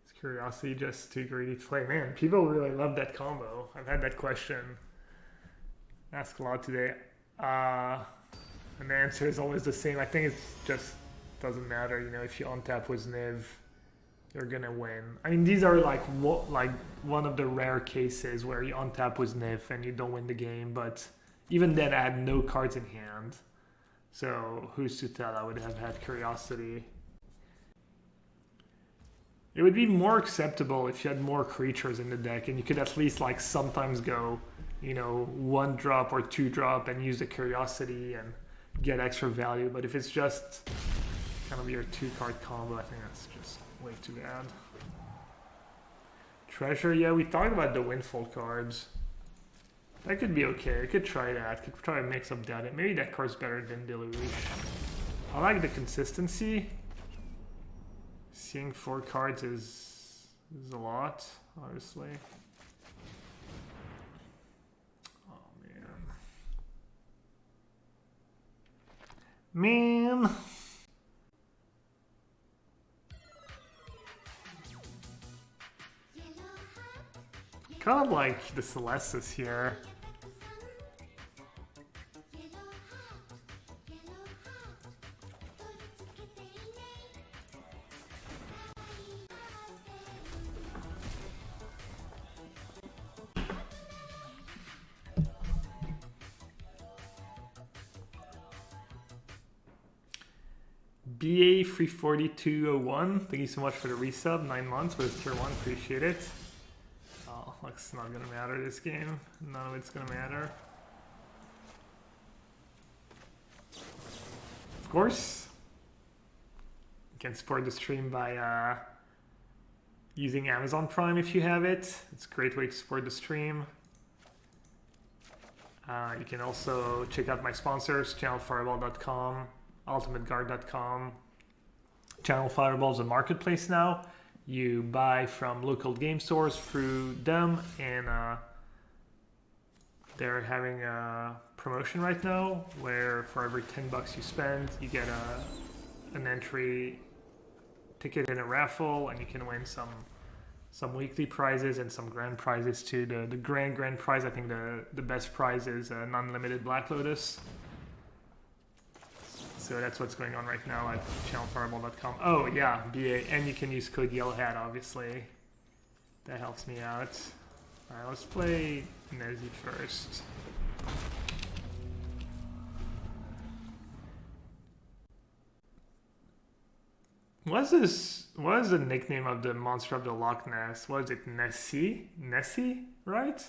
Is Curiosity just too greedy to play? Man, people really love that combo. I've had that question asked a lot today. And the answer is always the same. I think it just doesn't matter. You know, if you untap with Niv, you're gonna win. I mean, these are like one of the rare cases where you untap with Niv and you don't win the game. But even then, I had no cards in hand. So who's to tell? I would have had Curiosity. It would be more acceptable if you had more creatures in the deck and you could at least like sometimes go, you know, 1 drop or 2 drop and use the Curiosity and get extra value. But if it's just kind of your 2-card combo, I think that's just way too bad. Treasure, yeah, we talked about the Windfall cards. That could be okay. I could try that. Could try to mix up that. Maybe that card's better than Deluge. I like the consistency. Seeing 4 cards is a lot, honestly. Oh man. Man. Kind of like the Celestis here. BA34201, thank you so much for the resub, 9 months with tier 1, appreciate it. Oh, it's not gonna matter this game, none of it's gonna matter. Of course, you can support the stream by using Amazon Prime if you have it. It's a great way to support the stream. You can also check out my sponsors, channelfireball.com, ultimateguard.com. Channel Fireball is a marketplace now. You buy from local game stores through them, and they're having a promotion right now where for every $10 you spend, you get an entry ticket in a raffle, and you can win some weekly prizes and some grand prizes too. The grand prize, I think the best prize is an unlimited Black Lotus. So that's what's going on right now at channelfireball.com. Oh yeah, BA, and you can use code yellowhat, obviously. That helps me out. Alright, let's play Nassif first. What is the nickname of the monster of the Loch Ness? Was it Nessie? Nessie, right?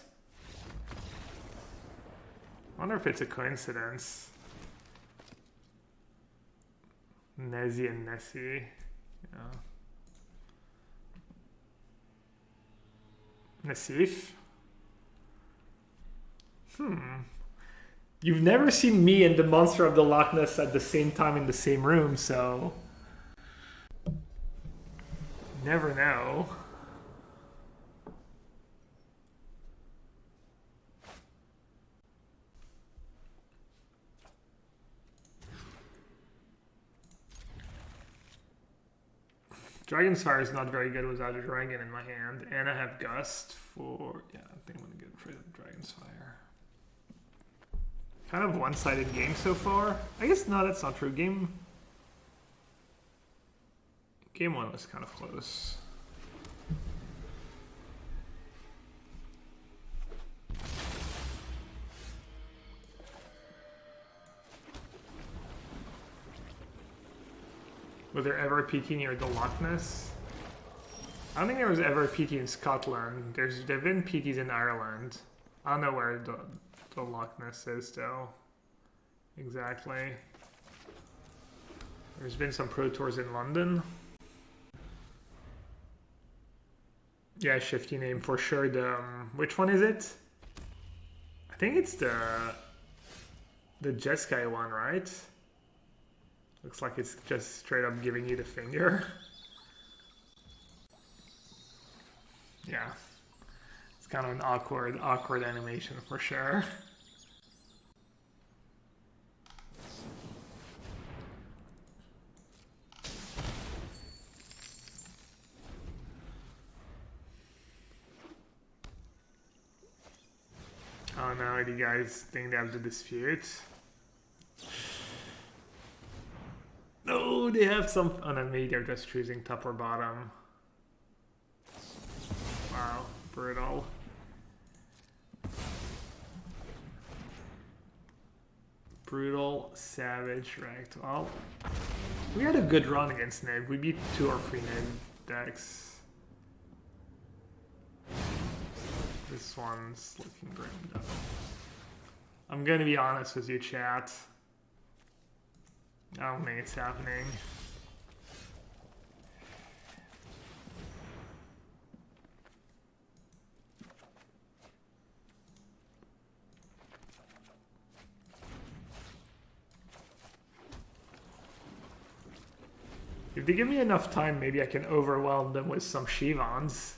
I wonder if it's a coincidence. Nessie and Nessie. Yeah. Nassif? You've never seen me and the monster of the Loch Ness at the same time in the same room, so... Never know. Dragon's Fire is not very good without a dragon in my hand, and I have Gust for... Yeah, I think I'm going to get rid of Dragon's Fire. Kind of one-sided game so far. I guess, no, that's not true. Game 1 was kind of close. Was there ever a peaky near the Loch Ness? I don't think there was ever a peaky in Scotland. There've been peakies in Ireland. I don't know where the Loch Ness is though. Exactly. There's been some pro tours in London. Yeah, shifty name for sure. The which one is it? I think it's the Jeskai one, right? Looks like it's just straight up giving you the finger. Yeah. It's kind of an awkward animation for sure. Oh no, do you guys think they have to dispute? No, they have some... Oh no, maybe they're just choosing top or bottom. Wow, brutal. Brutal, savage, ranked. Well, we had a good run against Niv. We beat 2 or 3 Niv decks. This one's looking great though. I'm gonna be honest with you, chat. I don't think it's happening. If they give me enough time, maybe I can overwhelm them with some Shivans.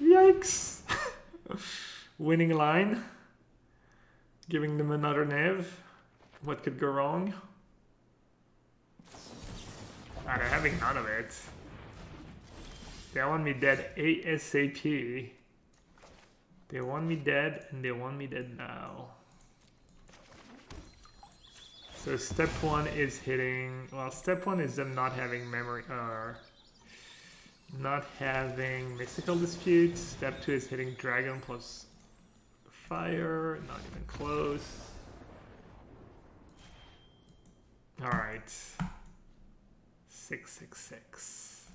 Yikes! Winning line. Giving them another Niv. What could go wrong? Ah, they're having none of it. They want me dead ASAP. They want me dead, and they want me dead now. So step 1 is hitting... Well, step 1 is them not having memory... not having mystical dispute. Step 2 is hitting dragon plus fire. Not even close. Alright. 666.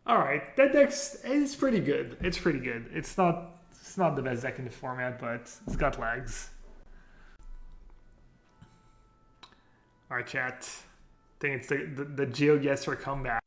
Alright, that deck's is pretty good. It's pretty good. It's not the best deck in the format, but it's got legs. Alright, chat. I think it's the GeoGuessr comeback.